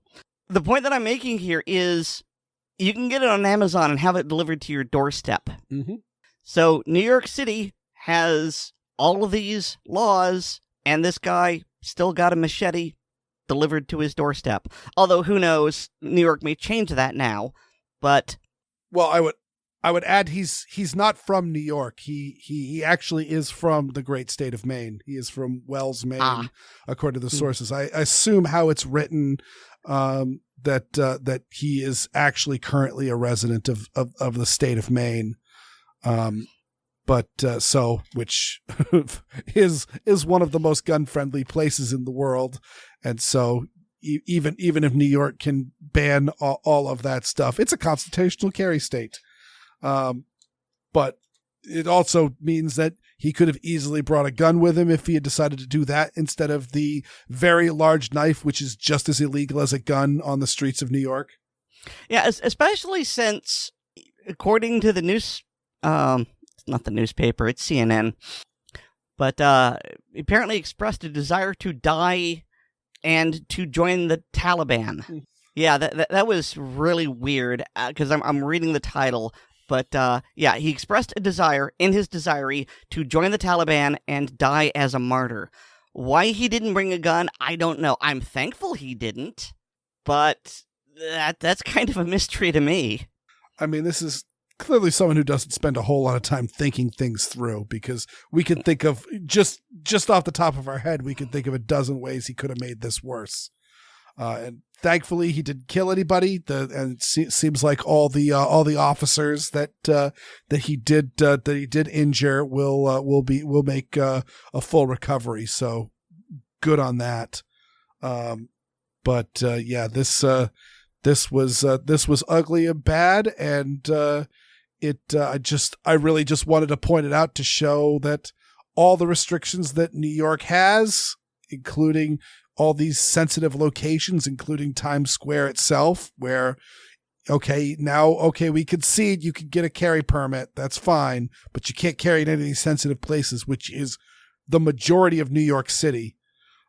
The point that I'm making here is you can get it on Amazon and have it delivered to your doorstep. Mm-hmm. So New York City has all of these laws, and this guy still got a machete delivered to his doorstep. Although, who knows, New York may change that now, but... Well, I would add he's not from New York. He actually is from the great state of Maine. He is from Wells, Maine, according to the sources. I assume how it's written that he is actually currently a resident of the state of Maine. Which is one of the most gun-friendly places in the world. And so even if New York can ban all of that stuff, it's a constitutional carry state. But it also means that he could have easily brought a gun with him if he had decided to do that instead of the very large knife, which is just as illegal as a gun on the streets of New York. Yeah, especially since, according to the news, not the newspaper, it's CNN, but apparently expressed a desire to die and to join the Taliban. Yeah, that was really weird, because I'm reading the title, but yeah, he expressed a desire in his diary to join the Taliban and die as a martyr. Why he didn't bring a gun, I don't know. I'm thankful he didn't, but that's kind of a mystery to me. I mean, this is clearly someone who doesn't spend a whole lot of time thinking things through, because we can think of just off the top of our head, we can think of a dozen ways he could have made this worse. And thankfully, he didn't kill anybody. And it seems like all the officers that he did injure will make a full recovery. So good on that. Yeah, this was ugly and bad, and I really just wanted to point it out to show that all the restrictions that New York has, including all these sensitive locations, including Times Square itself, where, we concede you can get a carry permit. That's fine, but you can't carry in any of these sensitive places, which is the majority of New York City.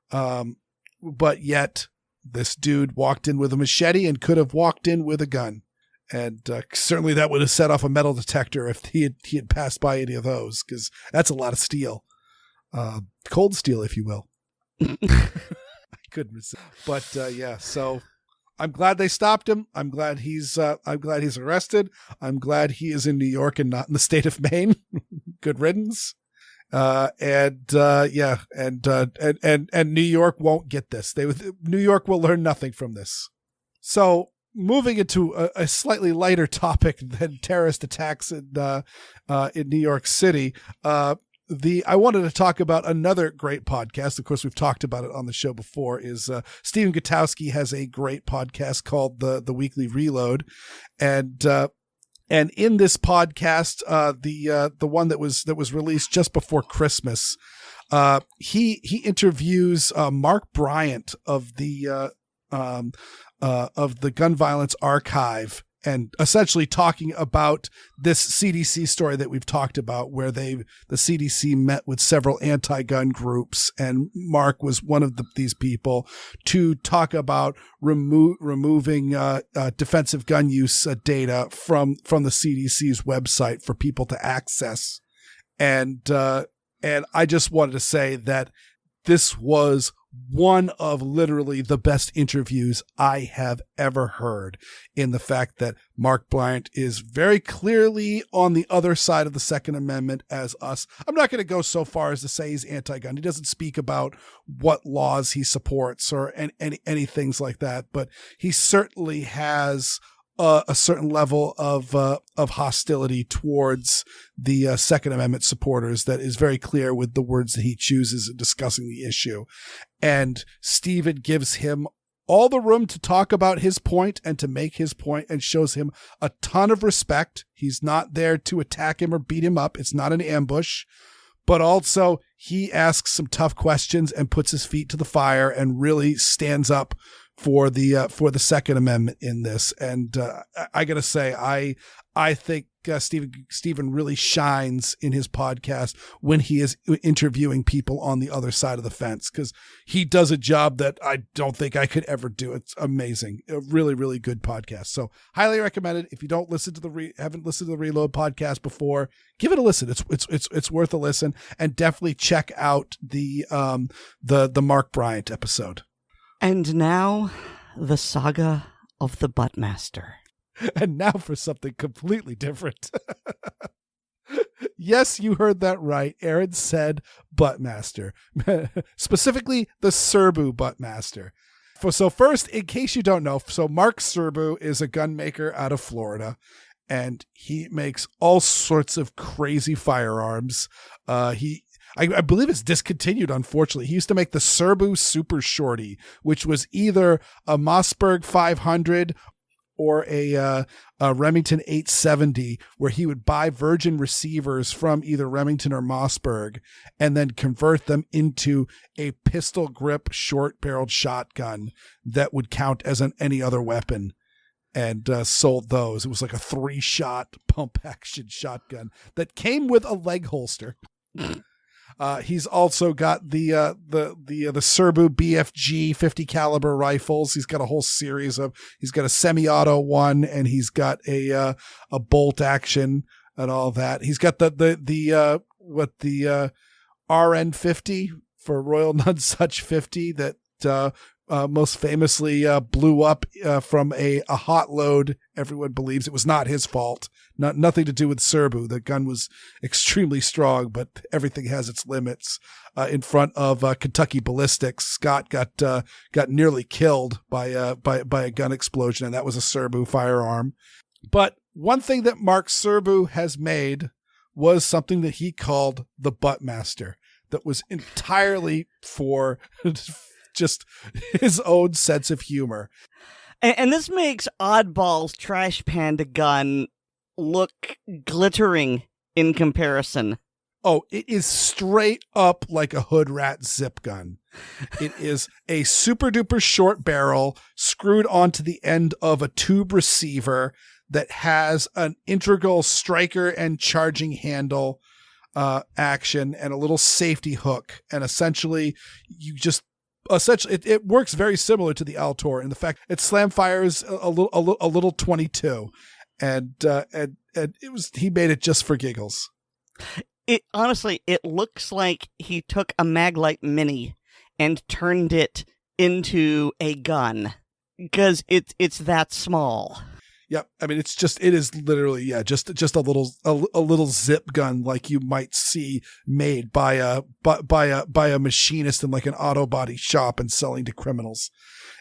But yet this dude walked in with a machete and could have walked in with a gun. And certainly that would have set off a metal detector if he had passed by any of those, because that's a lot of steel. Cold steel, if you will. I couldn't resist. But yeah, so I'm glad they stopped him. I'm glad he's arrested. I'm glad he is in New York and not in the state of Maine. Good riddance. And New York won't get this. New York will learn nothing from this. So moving into a slightly lighter topic than terrorist attacks in New York City, I wanted to talk about another great podcast. Of course, we've talked about it on the show before. Is Stephen Gutowski has a great podcast called the Weekly Reload, and in this podcast, the one that was released just before Christmas, he interviews Mark Bryant of the Gun Violence Archive, and essentially talking about this CDC story that we've talked about, where the CDC met with several anti-gun groups, and Mark was one of these people, to talk about removing defensive gun use data from the CDC's website for people to access. And I just wanted to say that this was one of literally the best interviews I have ever heard, in the fact that Mark Bryant is very clearly on the other side of the Second Amendment as us. I'm not going to go so far as to say he's anti-gun. He doesn't speak about what laws he supports or any things like that, but he certainly has a certain level of hostility towards the Second Amendment supporters that is very clear with the words that he chooses in discussing the issue. And Stephen gives him all the room to talk about his point and to make his point, and shows him a ton of respect. He's not there to attack him or beat him up. It's not an ambush. But also, he asks some tough questions and puts his feet to the fire and really stands up for the Second Amendment in this. And I gotta say, I think Stephen really shines in his podcast when he is interviewing people on the other side of the fence, because he does a job that I don't think I could ever do. It's amazing. A really, really good podcast. So highly recommended. If you don't listen to haven't listened to the Reload podcast before, give it a listen. It's worth a listen, and definitely check out the Mark Bryant episode. And now, the saga of the Buttmaster. And now for something completely different. Yes, you heard that right. Aaron said Buttmaster. Specifically, the Serbu Buttmaster. So first, in case you don't know, so Mark Serbu is a gun maker out of Florida, and he makes all sorts of crazy firearms. I believe it's discontinued, unfortunately. He used to make the Serbu Super Shorty, which was either a Mossberg 500 or a Remington 870, where he would buy virgin receivers from either Remington or Mossberg and then convert them into a pistol grip short-barreled shotgun that would count as any other weapon, and sold those. It was like a 3-shot pump-action shotgun that came with a leg holster. He's also got the Serbu BFG 50 caliber rifles. He's got a whole series of. He's got a semi-auto one, and he's got a bolt action and all that. He's got the RN 50 for Royal Nunsuch 50 that most famously blew up from a hot load. Everyone believes it was not his fault. Nothing to do with Serbu. The gun was extremely strong, but everything has its limits. In front of Kentucky Ballistics, Scott got nearly killed by a gun explosion, and that was a Serbu firearm. But one thing that Mark Serbu has made was something that he called the Buttmaster, that was entirely for just his own sense of humor. And this makes Oddball's Trash Panda gun look glittering in comparison. Oh, it is straight up like a hood rat zip gun. It is a super duper short barrel screwed onto the end of a tube receiver that has an integral striker and charging handle action and a little safety hook. And essentially it works very similar to the Altor in the fact it slam fires a little 22. And he made it just for giggles. It honestly, it looks like he took a Maglite Mini and turned it into a gun, because it's that small. Yep. I mean, it is literally, just a little zip gun like you might see made by a machinist in like an auto body shop and selling to criminals.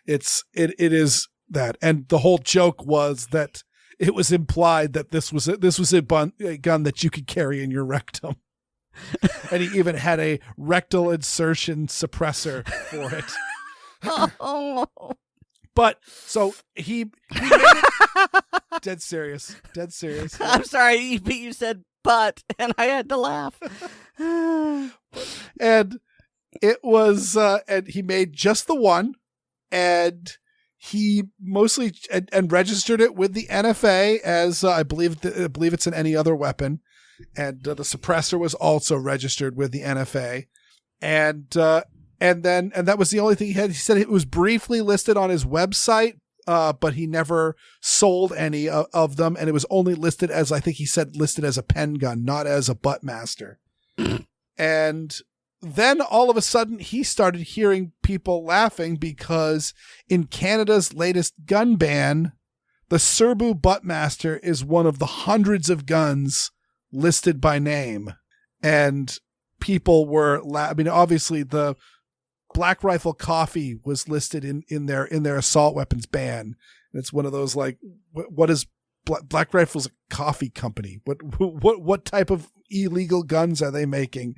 It is that. And the whole joke was that it was implied that this was a gun that you could carry in your rectum. And he even had a rectal insertion suppressor for it. Oh. But so he made it dead serious. I'm sorry, you said but, and I had to laugh. And it was, and he made just the one, and he mostly and registered it with the NFA as I believe it's in any other weapon, and the suppressor was also registered with the NFA, and that was the only thing he had. He said it was briefly listed on his website, but he never sold any of them, and it was only listed as, I think he said, listed as a pen gun, not as a Buttmaster. And then all of a sudden he started hearing people laughing because in Canada's latest gun ban, the Serbu Buttmaster is one of the hundreds of guns listed by name. And people were obviously the Black Rifle Coffee was listed in their assault weapons ban. And it's one of those like, what is Black Rifle's a coffee company? What type of illegal guns are they making?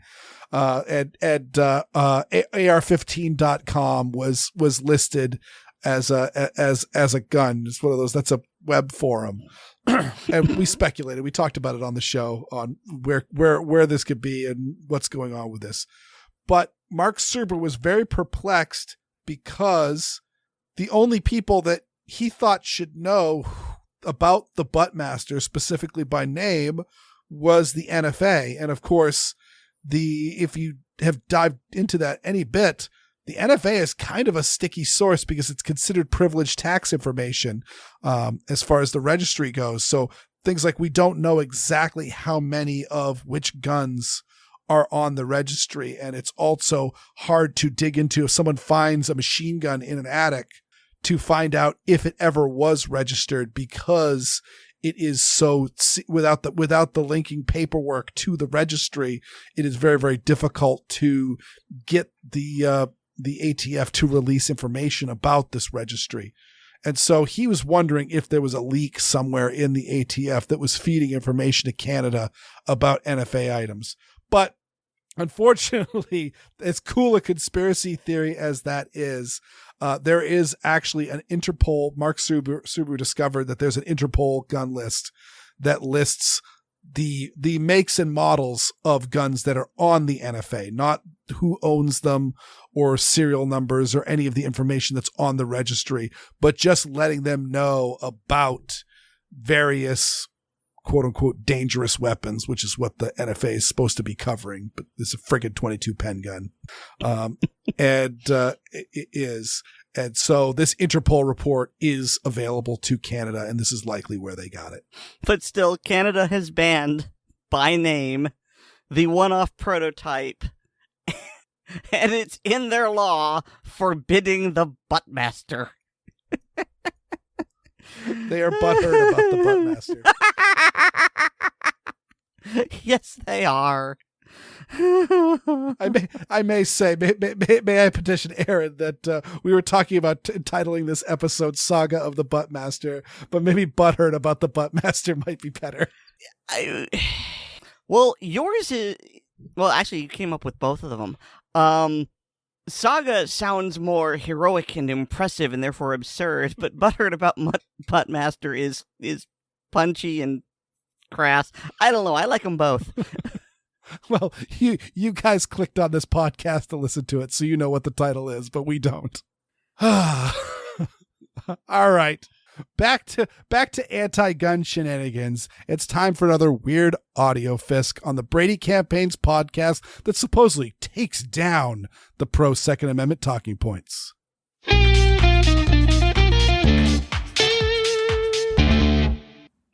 AR15.com was listed as a gun. It's one of those. That's a web forum, and we speculated. We talked about it on the show on where this could be and what's going on with this. But Mark Serbu was very perplexed because the only people that he thought should know about the Buttmaster, specifically by name, was the NFA. And of course, if you have dived into that any bit, the NFA is kind of a sticky source because it's considered privileged tax information as far as the registry goes. So things like we don't know exactly how many of which guns are on the registry. And it's also hard to dig into if someone finds a machine gun in an attic to find out if it ever was registered, because it is so without the linking paperwork to the registry, it is very, very difficult to get the ATF to release information about this registry. And so he was wondering if there was a leak somewhere in the ATF that was feeding information to Canada about NFA items. But unfortunately, as cool a conspiracy theory as that is, there is actually an Interpol. Mark Serbu discovered that there's an Interpol gun list that lists the makes and models of guns that are on the NFA, not who owns them or serial numbers or any of the information that's on the registry, but just letting them know about various quote unquote dangerous weapons, which is what the NFA is supposed to be covering. But it's a friggin' 22 pen gun. It is. And so this Interpol report is available to Canada, and this is likely where they got it. But still, Canada has banned, by name, the one-off prototype, and it's in their law forbidding the Buttmaster. They are butthurt about the Buttmaster. Yes, they are. I may say, may I petition Aaron that we were talking about entitling this episode Saga of the Buttmaster, but maybe butthurt about the Buttmaster might be better. Well, yours is... Well, actually, you came up with both of them. Saga sounds more heroic and impressive and therefore absurd, but butthurt about Buttmaster is punchy and crass. I don't know. I like them both. Well, you guys clicked on this podcast to listen to it, so you know what the title is, but we don't. All right. Back to anti-gun shenanigans. It's time for another weird audio Fisk on the Brady Campaign's podcast that supposedly takes down the pro-Second Amendment talking points.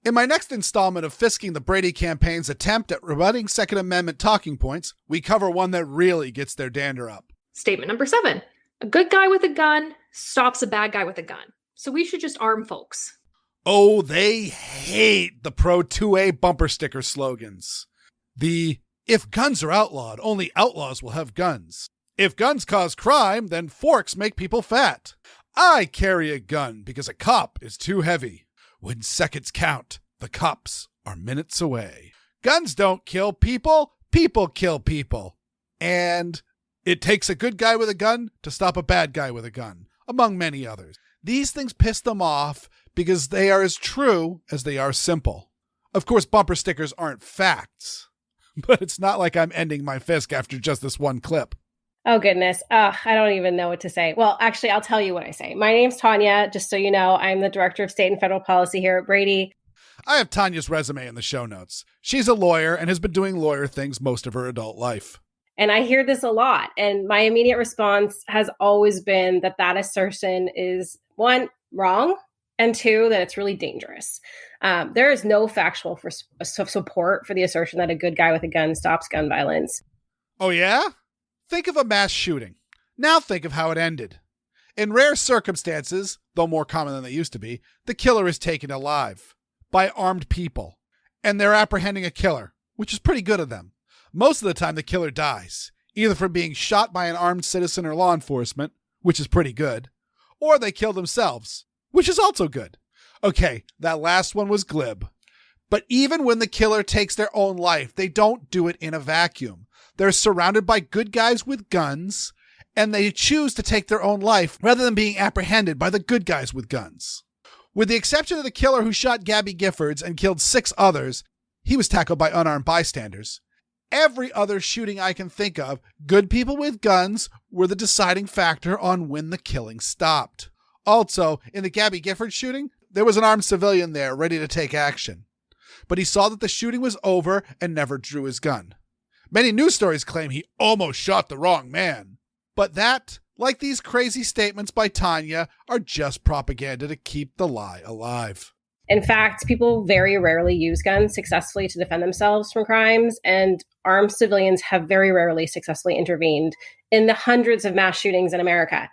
In my next installment of Fisking the Brady Campaign's attempt at rebutting Second Amendment talking points, we cover one that really gets their dander up. Statement number 7. A good guy with a gun stops a bad guy with a gun. So we should just arm folks. Oh, they hate the Pro 2A bumper sticker slogans. The, if guns are outlawed, only outlaws will have guns. If guns cause crime, then forks make people fat. I carry a gun because a cop is too heavy. When seconds count, the cops are minutes away. Guns don't kill people, People kill people. And it takes a good guy with a gun to stop a bad guy with a gun, among many others. These things piss them off because they are as true as they are simple. Of course, bumper stickers aren't facts, but it's not like I'm ending my Fisk after just this one clip. Oh, goodness. I don't even know what to say. Well, actually, I'll tell you what I say. My name's Tanya. Just so you know, I'm the Director of State and Federal Policy here at Brady. I have Tanya's resume in the show notes. She's a lawyer and has been doing lawyer things most of her adult life. And I hear this a lot. And my immediate response has always been that assertion is, one, wrong, and two, that it's really dangerous. There is no factual support for the assertion that a good guy with a gun stops gun violence. Oh, yeah? Think of a mass shooting. Now think of how it ended. In rare circumstances, though more common than they used to be, the killer is taken alive by armed people, and they're apprehending a killer, which is pretty good of them. Most of the time, the killer dies, either from being shot by an armed citizen or law enforcement, which is pretty good, or they kill themselves, which is also good. Okay, that last one was glib. But even when the killer takes their own life, they don't do it in a vacuum. They're surrounded by good guys with guns, and they choose to take their own life rather than being apprehended by the good guys with guns. With the exception of the killer who shot Gabby Giffords and killed 6 others, he was tackled by unarmed bystanders. Every other shooting I can think of, good people with guns were the deciding factor on when the killing stopped. Also, in the Gabby Giffords shooting, there was an armed civilian there ready to take action. But he saw that the shooting was over and never drew his gun. Many news stories claim he almost shot the wrong man. But that, like these crazy statements by Tanya, are just propaganda to keep the lie alive. In fact, people very rarely use guns successfully to defend themselves from crimes, and armed civilians have very rarely successfully intervened in the hundreds of mass shootings in America.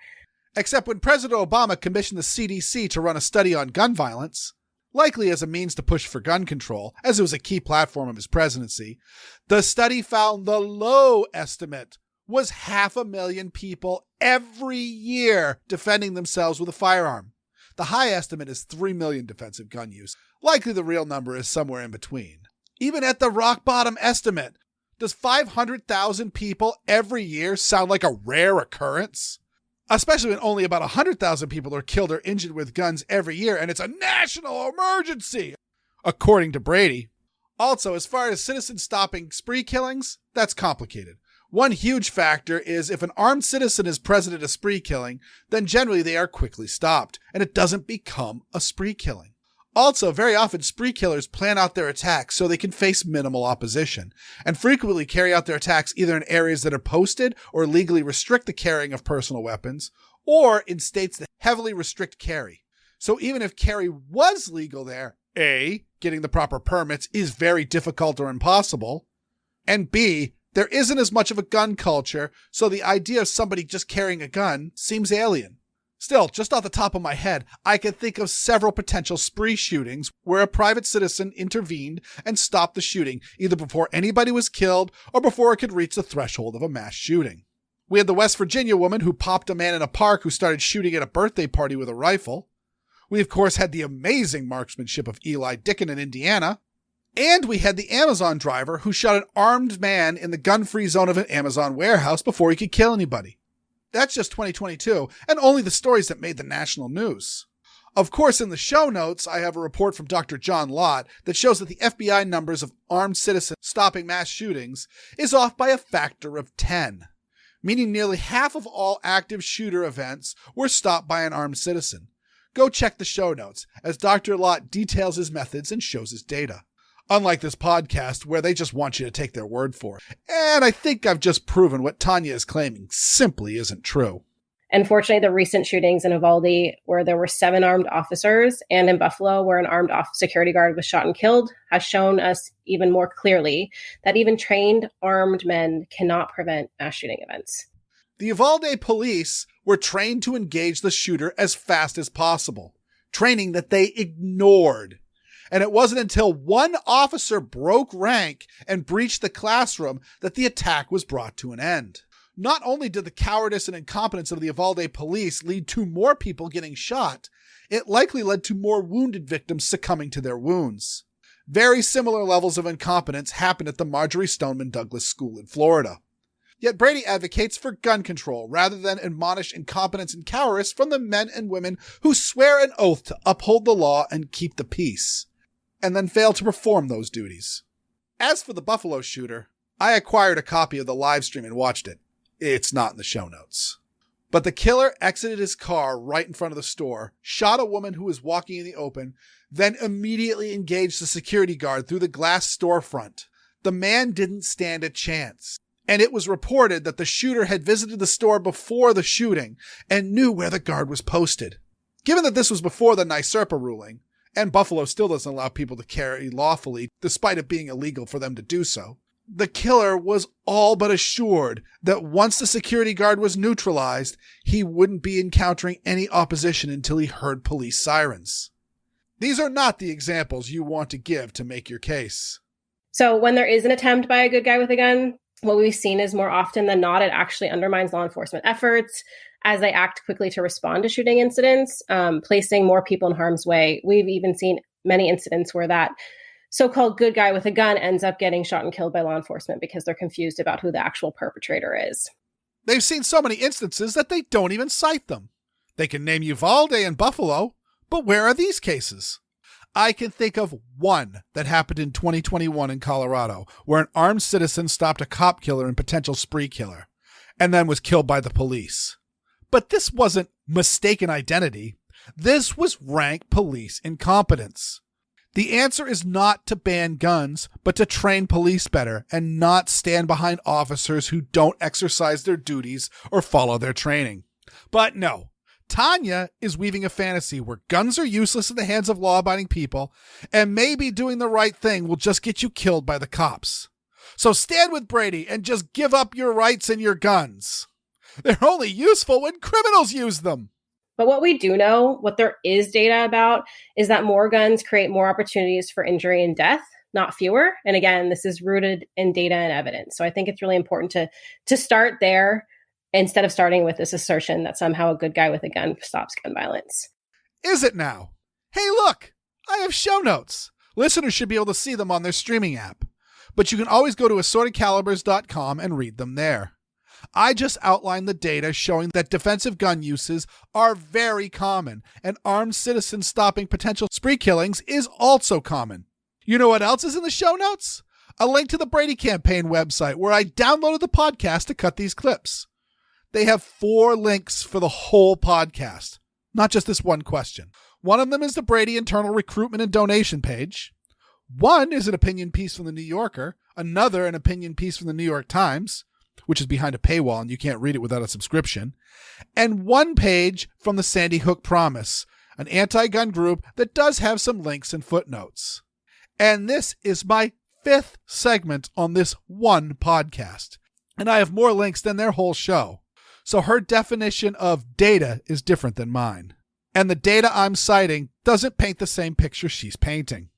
Except when President Obama commissioned the CDC to run a study on gun violence, likely as a means to push for gun control, as it was a key platform of his presidency, the study found the low estimate was 500,000 people every year defending themselves with a firearm. The high estimate is 3 million defensive gun use. Likely the real number is somewhere in between. Even at the rock bottom estimate, does 500,000 people every year sound like a rare occurrence? Especially when only about 100,000 people are killed or injured with guns every year, and it's a national emergency, according to Brady. Also, as far as citizens stopping spree killings, that's complicated. One huge factor is if an armed citizen is present at a spree killing, then generally they are quickly stopped, and it doesn't become a spree killing. Also, very often spree killers plan out their attacks so they can face minimal opposition, and frequently carry out their attacks either in areas that are posted or legally restrict the carrying of personal weapons, or in states that heavily restrict carry. So even if carry was legal there, A, getting the proper permits is very difficult or impossible, and B, there isn't as much of a gun culture, so the idea of somebody just carrying a gun seems alien. Still, just off the top of my head, I can think of several potential spree shootings where a private citizen intervened and stopped the shooting, either before anybody was killed or before it could reach the threshold of a mass shooting. We had the West Virginia woman who popped a man in a park who started shooting at a birthday party with a rifle. We, of course, had the amazing marksmanship of Eli Dicken in Indiana. And we had the Amazon driver who shot an armed man in the gun-free zone of an Amazon warehouse before he could kill anybody. That's just 2022, and only the stories that made the national news. Of course, in the show notes, I have a report from Dr. John Lott that shows that the FBI numbers of armed citizens stopping mass shootings is off by a factor of 10, meaning nearly half of all active shooter events were stopped by an armed citizen. Go check the show notes, as Dr. Lott details his methods and shows his data. Unlike this podcast, where they just want you to take their word for it. And I think I've just proven what Tanya is claiming simply isn't true. Unfortunately, the recent shootings in Uvalde, where there were 7 armed officers, and in Buffalo, where an armed security guard was shot and killed, has shown us even more clearly that even trained armed men cannot prevent mass shooting events. The Uvalde police were trained to engage the shooter as fast as possible, training that they ignored. And it wasn't until one officer broke rank and breached the classroom that the attack was brought to an end. Not only did the cowardice and incompetence of the Uvalde police lead to more people getting shot, it likely led to more wounded victims succumbing to their wounds. Very similar levels of incompetence happened at the Marjorie Stoneman Douglas School in Florida. Yet Brady advocates for gun control rather than admonish incompetence and cowardice from the men and women who swear an oath to uphold the law and keep the peace, and then fail to perform those duties. As for the Buffalo shooter, I acquired a copy of the live stream and watched it. It's not in the show notes. But the killer exited his car right in front of the store, shot a woman who was walking in the open, then immediately engaged the security guard through the glass storefront. The man didn't stand a chance. And it was reported that the shooter had visited the store before the shooting and knew where the guard was posted. Given that this was before the NYSERPA ruling, and Buffalo still doesn't allow people to carry lawfully despite it being illegal for them to do so, the killer was all but assured that once the security guard was neutralized, he wouldn't be encountering any opposition until he heard police sirens. These are not the examples you want to give to make your case. So when there is an attempt by a good guy with a gun, what we've seen is more often than not, it actually undermines law enforcement efforts as they act quickly to respond to shooting incidents, placing more people in harm's way. We've even seen many incidents where that so-called good guy with a gun ends up getting shot and killed by law enforcement because they're confused about who the actual perpetrator is. They've seen so many instances that they don't even cite them. They can name Uvalde and Buffalo, but where are these cases? I can think of one that happened in 2021 in Colorado, where an armed citizen stopped a cop killer and potential spree killer, and then was killed by the police. But this wasn't mistaken identity. This was rank police incompetence. The answer is not to ban guns, but to train police better and not stand behind officers who don't exercise their duties or follow their training. But no. Tanya is weaving a fantasy where guns are useless in the hands of law-abiding people, and maybe doing the right thing will just get you killed by the cops. So stand with Brady and just give up your rights and your guns. They're only useful when criminals use them. But what we do know, what there is data about, is that more guns create more opportunities for injury and death, not fewer. And again, this is rooted in data and evidence. So I think it's really important to start there, instead of starting with this assertion that somehow a good guy with a gun stops gun violence. Is it now? Hey, look, I have show notes. Listeners should be able to see them on their streaming app. But you can always go to assortedcalibers.com and read them there. I just outlined the data showing that defensive gun uses are very common, and armed citizens stopping potential spree killings is also common. You know what else is in the show notes? A link to the Brady Campaign website where I downloaded the podcast to cut these clips. They have 4 links for the whole podcast, not just this one question. One of them is the Brady internal recruitment and donation page. One is an opinion piece from the New Yorker, another an opinion piece from the New York Times, which is behind a paywall and you can't read it without a subscription, and one page from the Sandy Hook Promise, an anti-gun group that does have some links and footnotes. And this is my 5th segment on this one podcast, and I have more links than their whole show. So her definition of data is different than mine. And the data I'm citing doesn't paint the same picture she's painting.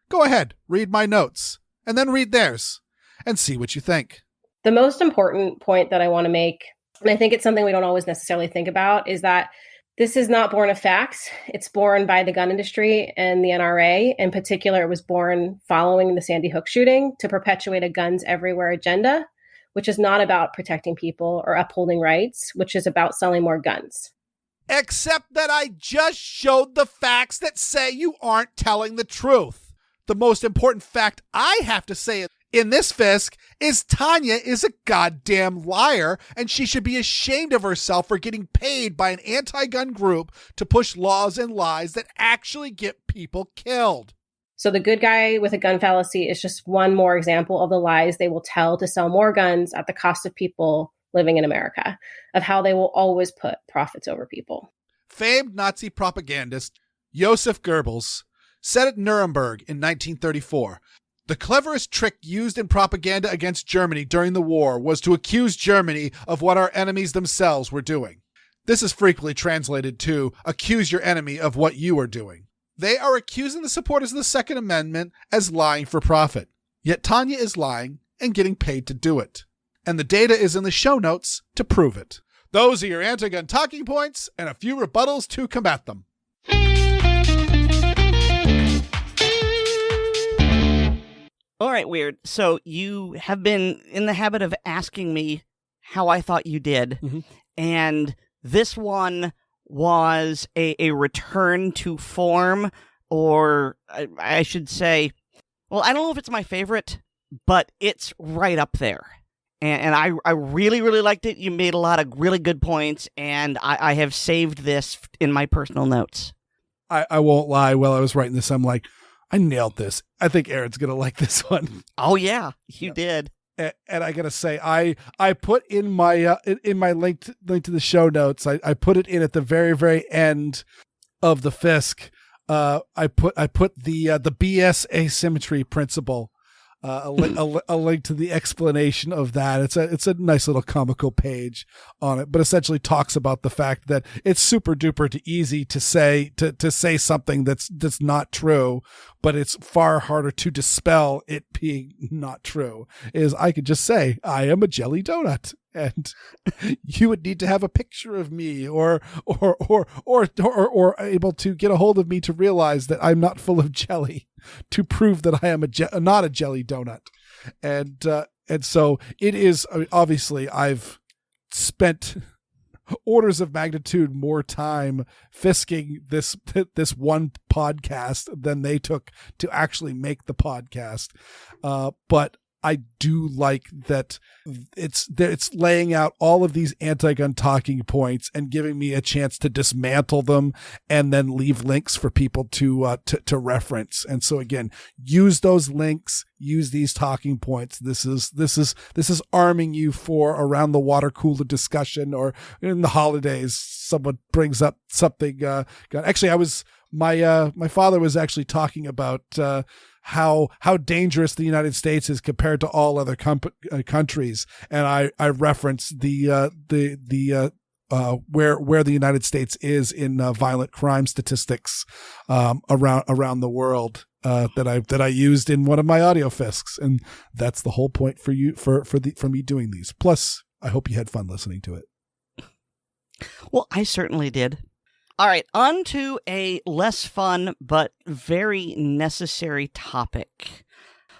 Go ahead, read my notes, and then read theirs, and see what you think. The most important point that I want to make, and I think it's something we don't always necessarily think about, is that this is not born of facts. It's born by the gun industry and the NRA. In particular, it was born following the Sandy Hook shooting to perpetuate a guns everywhere agenda, which is not about protecting people or upholding rights, which is about selling more guns. Except that I just showed the facts that say you aren't telling the truth. The most important fact I have to say in this Fisk is Tanya is a goddamn liar, and she should be ashamed of herself for getting paid by an anti-gun group to push laws and lies that actually get people killed. So the good guy with a gun fallacy is just one more example of the lies they will tell to sell more guns at the cost of people living in America, of how they will always put profits over people. Famed Nazi propagandist Joseph Goebbels said at Nuremberg in 1934, "The cleverest trick used in propaganda against Germany during the war was to accuse Germany of what our enemies themselves were doing." This is frequently translated to accuse your enemy of what you are doing. They are accusing the supporters of the Second Amendment as lying for profit. Yet Tanya is lying and getting paid to do it. And the data is in the show notes to prove it. Those are your anti-gun talking points and a few rebuttals to combat them. All right, Weird. So you have been in the habit of asking me how I thought you did, and this one was a return to form, or I should say, well, I don't know if it's my favorite, but it's right up there. And I really, really liked it. You made a lot of really good points, and I have saved this in my personal notes. I won't lie. While I was writing this, I'm like, I nailed this. I think Aaron's going to like this one. Oh, yeah, you did. And I got to say, I put in my link to the show notes, I put it in at the very, very end of the Fisk. I put the BS asymmetry principle. A link to the explanation of that. It's a nice little comical page on it, but essentially talks about the fact that it's super duper easy to say something that's not true, but it's far harder to dispel it being not true. Is I could just say I am a jelly donut, and you would need to have a picture of me or able to get a hold of me to realize that I'm not full of jelly, to prove that I am not a jelly donut. And so it is. I mean, obviously, I've spent orders of magnitude more time fisking this one podcast than they took to actually make the podcast. But I do like that it's laying out all of these anti-gun talking points and giving me a chance to dismantle them and then leave links for people to reference. And so again, use those links, use these talking points. This is arming you for around the water cooler discussion, or in the holidays, someone brings up something. Actually, my father was actually talking about how dangerous the United States is compared to all other countries, and I referenced the where the United States is in violent crime statistics around the world that I used in one of my audio fisks, and that's the whole point for you for me doing these. Plus, I hope you had fun listening to it. Well, I certainly did. All right, on to a less fun but very necessary topic.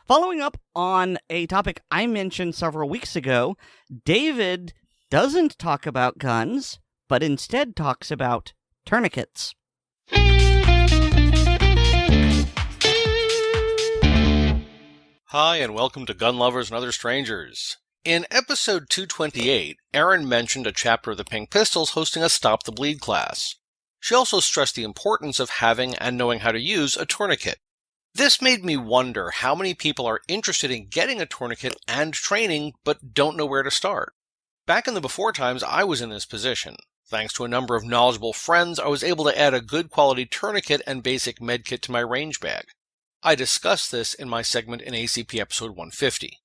Following up on a topic I mentioned several weeks ago, David doesn't talk about guns, but instead talks about tourniquets. Hi, and welcome to Gun Lovers and Other Strangers. In episode 228, Aaron mentioned a chapter of the Pink Pistols hosting a Stop the Bleed class. She also stressed the importance of having and knowing how to use a tourniquet. This made me wonder how many people are interested in getting a tourniquet and training, but don't know where to start. Back in the before times, I was in this position. Thanks to a number of knowledgeable friends, I was able to add a good quality tourniquet and basic medkit to my range bag. I discussed this in my segment in ACP episode 150.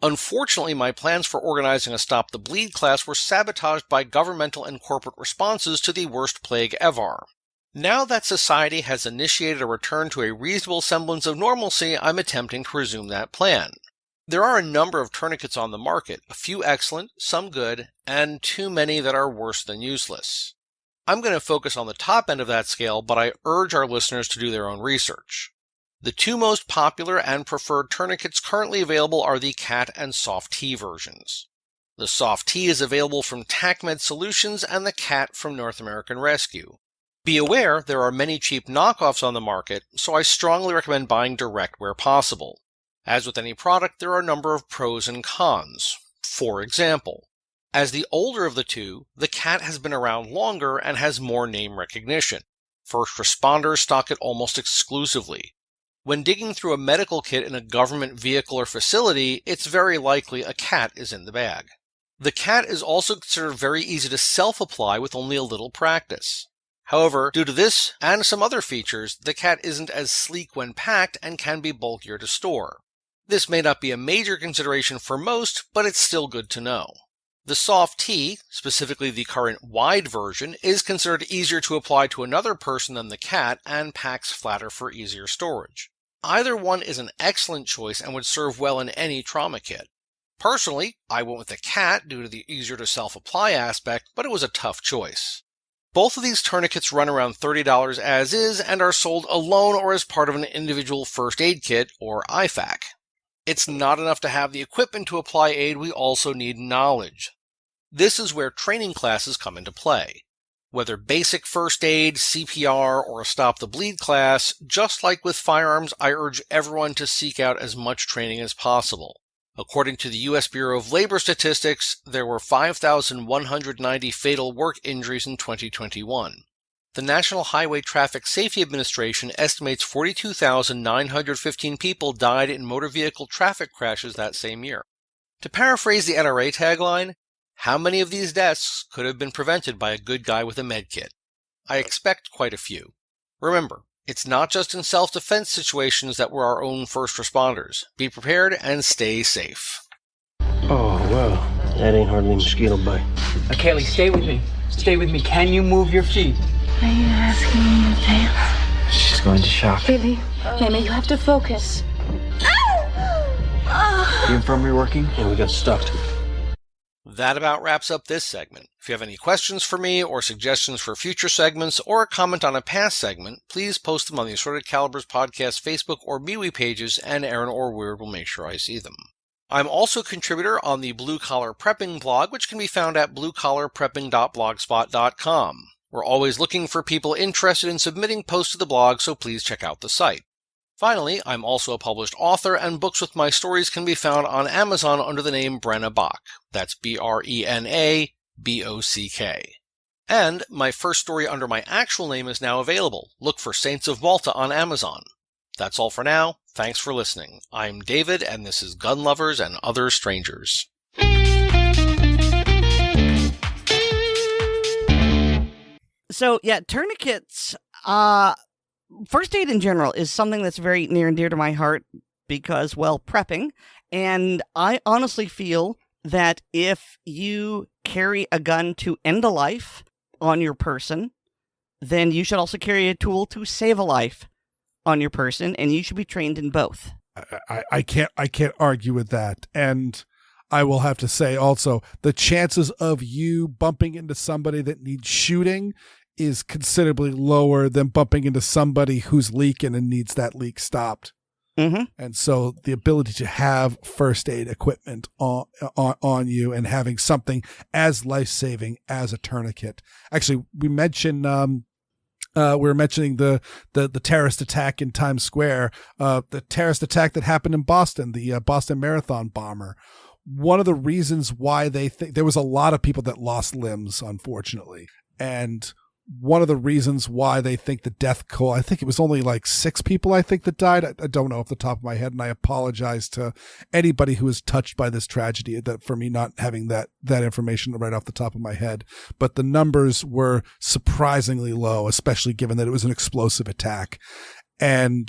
Unfortunately, my plans for organizing a Stop the Bleed class were sabotaged by governmental and corporate responses to the worst plague ever. Now that society has initiated a return to a reasonable semblance of normalcy, I'm attempting to resume that plan. There are a number of tourniquets on the market, a few excellent, some good, and too many that are worse than useless. I'm going to focus on the top end of that scale, but I urge our listeners to do their own research. The two most popular and preferred tourniquets currently available are the CAT and SOF-T versions. The SOF-T is available from TACMed Solutions and the CAT from North American Rescue. Be aware there are many cheap knockoffs on the market, so I strongly recommend buying direct where possible. As with any product, there are a number of pros and cons. For example, as the older of the two, the CAT has been around longer and has more name recognition. First responders stock it almost exclusively. When digging through a medical kit in a government vehicle or facility, it's very likely a CAT is in the bag. The CAT is also considered very easy to self-apply with only a little practice. However, due to this and some other features, the CAT isn't as sleek when packed and can be bulkier to store. This may not be a major consideration for most, but it's still good to know. The SOF-T, specifically the current wide version, is considered easier to apply to another person than the CAT and packs flatter for easier storage. Either one is an excellent choice and would serve well in any trauma kit. Personally, I went with the CAT due to the easier to self-apply aspect, but it was a tough choice. Both of these tourniquets run around $30 as is and are sold alone or as part of an individual first aid kit, or IFAK. It's not enough to have the equipment to apply aid, we also need knowledge. This is where training classes come into play. Whether basic first aid, CPR, or a Stop the Bleed class, just like with firearms, I urge everyone to seek out as much training as possible. According to the U.S. Bureau of Labor Statistics, there were 5,190 fatal work injuries in 2021. The National Highway Traffic Safety Administration estimates 42,915 people died in motor vehicle traffic crashes that same year. To paraphrase the NRA tagline, how many of these deaths could have been prevented by a good guy with a med kit? I expect quite a few. Remember, it's not just in self-defense situations that we're our own first responders. Be prepared and stay safe. Oh, wow. That ain't hardly a mosquito bite. Kaylee, stay with me. Stay with me. Can you move your feet? Are you asking me in advance? She's going to shock. Baby, you have to focus. The infirmary working? Yeah, we got stuck. That about wraps up this segment. If you have any questions for me or suggestions for future segments or a comment on a past segment, please post them on the Assorted Calibers Podcast Facebook or MeWe pages, and Aaron or Weird will make sure I see them. I'm also a contributor on the Blue Collar Prepping blog, which can be found at bluecollarprepping.blogspot.com. We're always looking for people interested in submitting posts to the blog, so please check out the site. Finally, I'm also a published author, and books with my stories can be found on Amazon under the name Brenna Bock. That's BrenaBock. And my first story under my actual name is now available. Look for Saints of Malta on Amazon. That's all for now. Thanks for listening. I'm David, and this is Gun Lovers and Other Strangers. So, yeah, tourniquets, first aid in general is something that's very near and dear to my heart because, well, prepping. And I honestly feel that if you carry a gun to end a life on your person, then you should also carry a tool to save a life on your person, and you should be trained in both. I can't argue with that. And I will have to say also, the chances of you bumping into somebody that needs shooting is considerably lower than bumping into somebody who's leaking and needs that leak stopped. Mm-hmm. And so the ability to have first aid equipment on you and having something as life-saving as a tourniquet. Actually, we mentioned we were mentioning the terrorist attack in Times Square, the terrorist attack that happened in Boston, the Boston Marathon bomber. One of the reasons why they think there was a lot of people that lost limbs, unfortunately, and one of the reasons why they think the death toll, I think it was only like 6 people, I think, that died. I don't know off the top of my head, and I apologize to anybody who was touched by this tragedy that for me not having that information right off the top of my head. But the numbers were surprisingly low, especially given that it was an explosive attack. And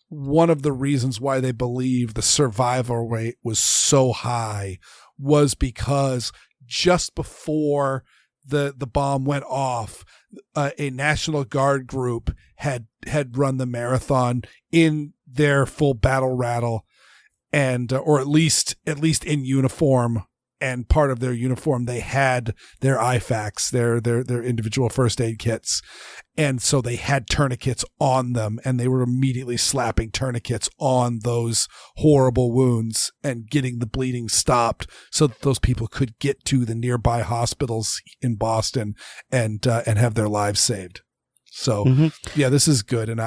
one of the reasons why they believe the survival rate was so high was because just before the bomb went off, a National Guard group had run the marathon in their full battle rattle, and or at least in uniform. And part of their uniform, they had their IFAKs, their individual first aid kits. And so they had tourniquets on them, and they were immediately slapping tourniquets on those horrible wounds and getting the bleeding stopped so that those people could get to the nearby hospitals in Boston and have their lives saved. So, yeah, this is good. And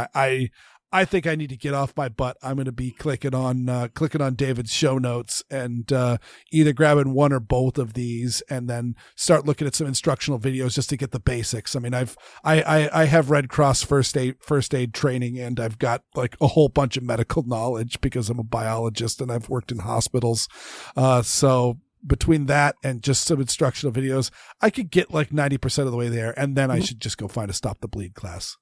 I think I need to get off my butt. I'm going to be clicking on David's show notes and either grabbing one or both of these and then start looking at some instructional videos just to get the basics. I mean, I have Red Cross first aid training, and I've got like a whole bunch of medical knowledge because I'm a biologist and I've worked in hospitals. So between that and just some instructional videos, I could get like 90% of the way there, and then I should just go find a Stop the Bleed class.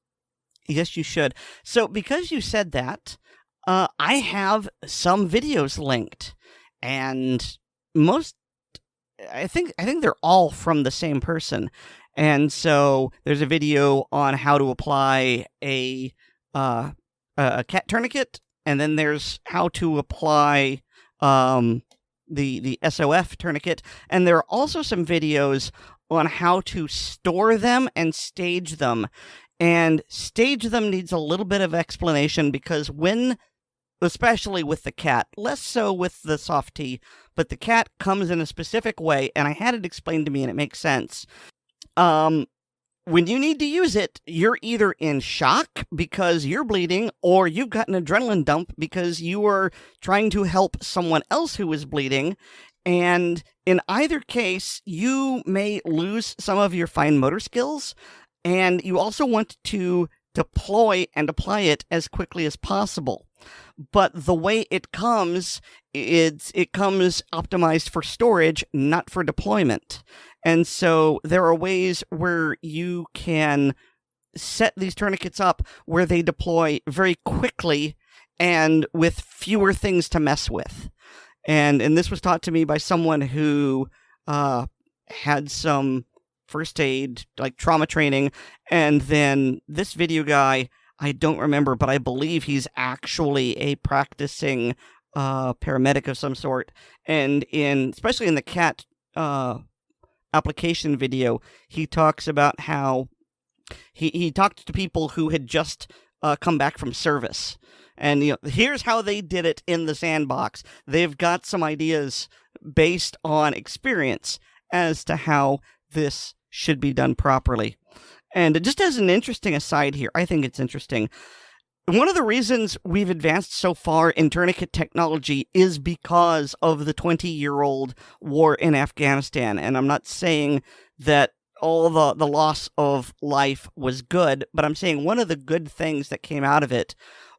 Yes, you should. So because you said that, I have some videos linked, and I think they're all from the same person. And so there's a video on how to apply a cat tourniquet, and then there's how to apply the SOF tourniquet, and there are also some videos on how to store them and stage them. And stage them needs a little bit of explanation because when especially with the cat. Less so with the SOF-T, but the cat comes in a specific way, and I had it explained to me, and it makes sense. When you need to use it, you're either in shock because you're bleeding, or you've got an adrenaline dump because you are trying to help someone else who is bleeding. And in either case, you may lose some of your fine motor skills, and you also want to deploy and apply it as quickly as possible. But the way it comes, it comes optimized for storage, not for deployment. And so there are ways where you can set these tourniquets up where they deploy very quickly and with fewer things to mess with. And this was taught to me by someone who had some first aid, like trauma training. And then this video guy, I don't remember, but I believe he's actually a practicing paramedic of some sort. And especially in the cat application video, he talks about how he talked to people who had just come back from service. And here's how they did it in the sandbox. They've got some ideas based on experience as to how this should be done properly. And just as an interesting aside here, I think it's interesting. One of the reasons we've advanced so far in tourniquet technology is because of the 20-year-old war in Afghanistan. And I'm not saying that all the loss of life was good, but I'm saying one of the good things that came out of it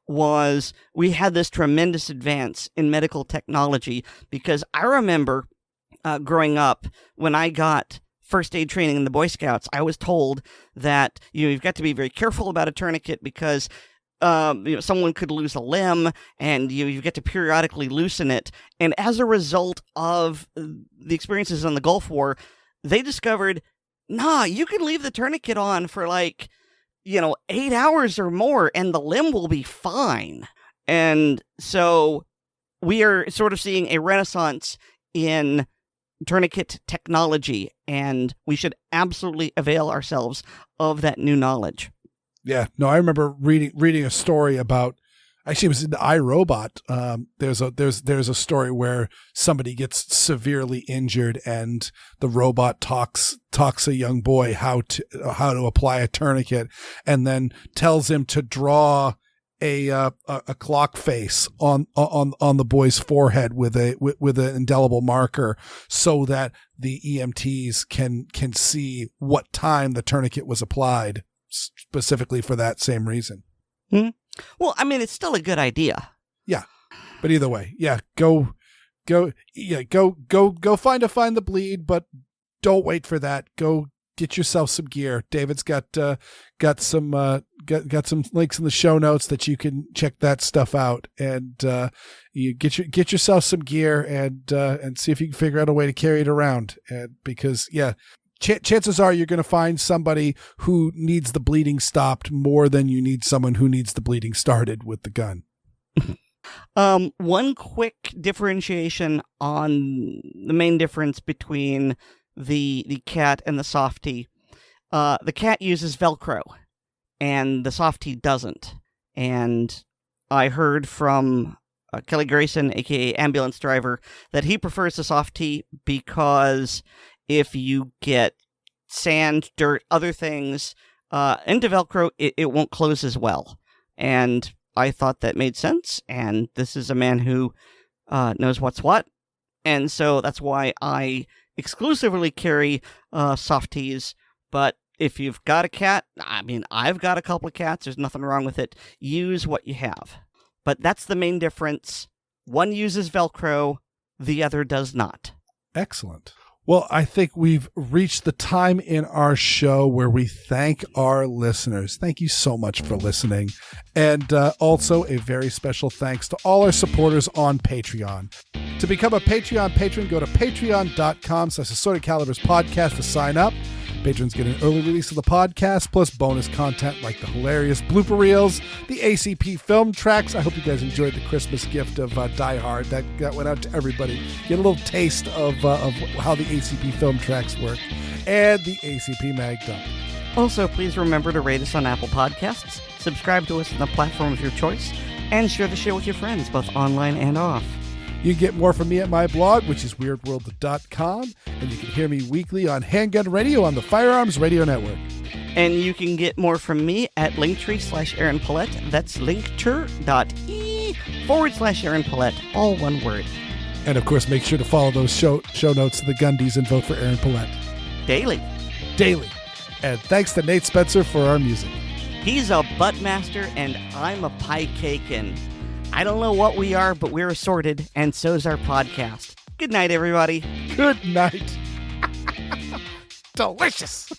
was we had this tremendous advance in medical technology. Because I remember growing up, when I got first aid training in the Boy Scouts, I was told that you've got to be very careful about a tourniquet because someone could lose a limb, and you get to periodically loosen it. And as a result of the experiences in the Gulf War, they discovered, you can leave the tourniquet on for 8 hours or more, and the limb will be fine. And so we are sort of seeing a renaissance in tourniquet technology, and we should absolutely avail ourselves of that new knowledge. Yeah, no, I remember reading a story about, actually it was in the iRobot. There's a story where somebody gets severely injured, and the robot talks a young boy how to apply a tourniquet, and then tells him to draw a clock face on the boy's forehead with an indelible marker, so that the EMTs can see what time the tourniquet was applied, specifically for that same reason. Well, I mean, it's still a good idea. Yeah, but either way, go find the bleed, but don't wait for that. Go get yourself some gear. David's got some links in the show notes that you can check that stuff out, and you get yourself some gear and see if you can figure out a way to carry it around. And because chances are you're going to find somebody who needs the bleeding stopped more than you need someone who needs the bleeding started with the gun. One quick differentiation on the main difference between the cat and the SOF-T. The cat uses Velcro, and the SOF-T doesn't. And I heard from Kelly Grayson, aka Ambulance Driver, that he prefers the SOF-T because if you get sand, dirt, other things into Velcro, it won't close as well. And I thought that made sense, and this is a man who knows what's what. And so that's why I exclusively carry SOF-Ts. But if you've got a cat, I mean, I've got a couple of cats, there's nothing wrong with it. Use what you have. But that's the main difference. One uses Velcro, the other does not. Excellent. Well, I think we've reached the time in our show where we thank our listeners. Thank you so much for listening. And also a very special thanks to all our supporters on Patreon. To become a Patreon patron, go to patreon.com/Assorted Calibers podcast to sign up. Patrons get an early release of the podcast, plus bonus content like the hilarious blooper reels, the ACP film tracks. I hope you guys enjoyed the Christmas gift of Die Hard. That went out to everybody. Get a little taste of how the ACP film tracks work, and the ACP Mag Dump. Also, please remember to rate us on Apple Podcasts, subscribe to us on the platform of your choice, and share the show with your friends, both online and off. You can get more from me at my blog, which is weirdworld.com, and you can hear me weekly on Handgun Radio on the Firearms Radio Network. And you can get more from me at Linktree/Aaron Paulette. That's linktree.ee/Aaron Paulette, all one word. And of course, make sure to follow those show notes to the Gundies and vote for Aaron Paulette. Daily. And thanks to Nate Spencer for our music. He's a Buttmaster, and I'm a Piecaken. I don't know what we are, but we're assorted, and so's our podcast. Good night, everybody. Good night. Delicious.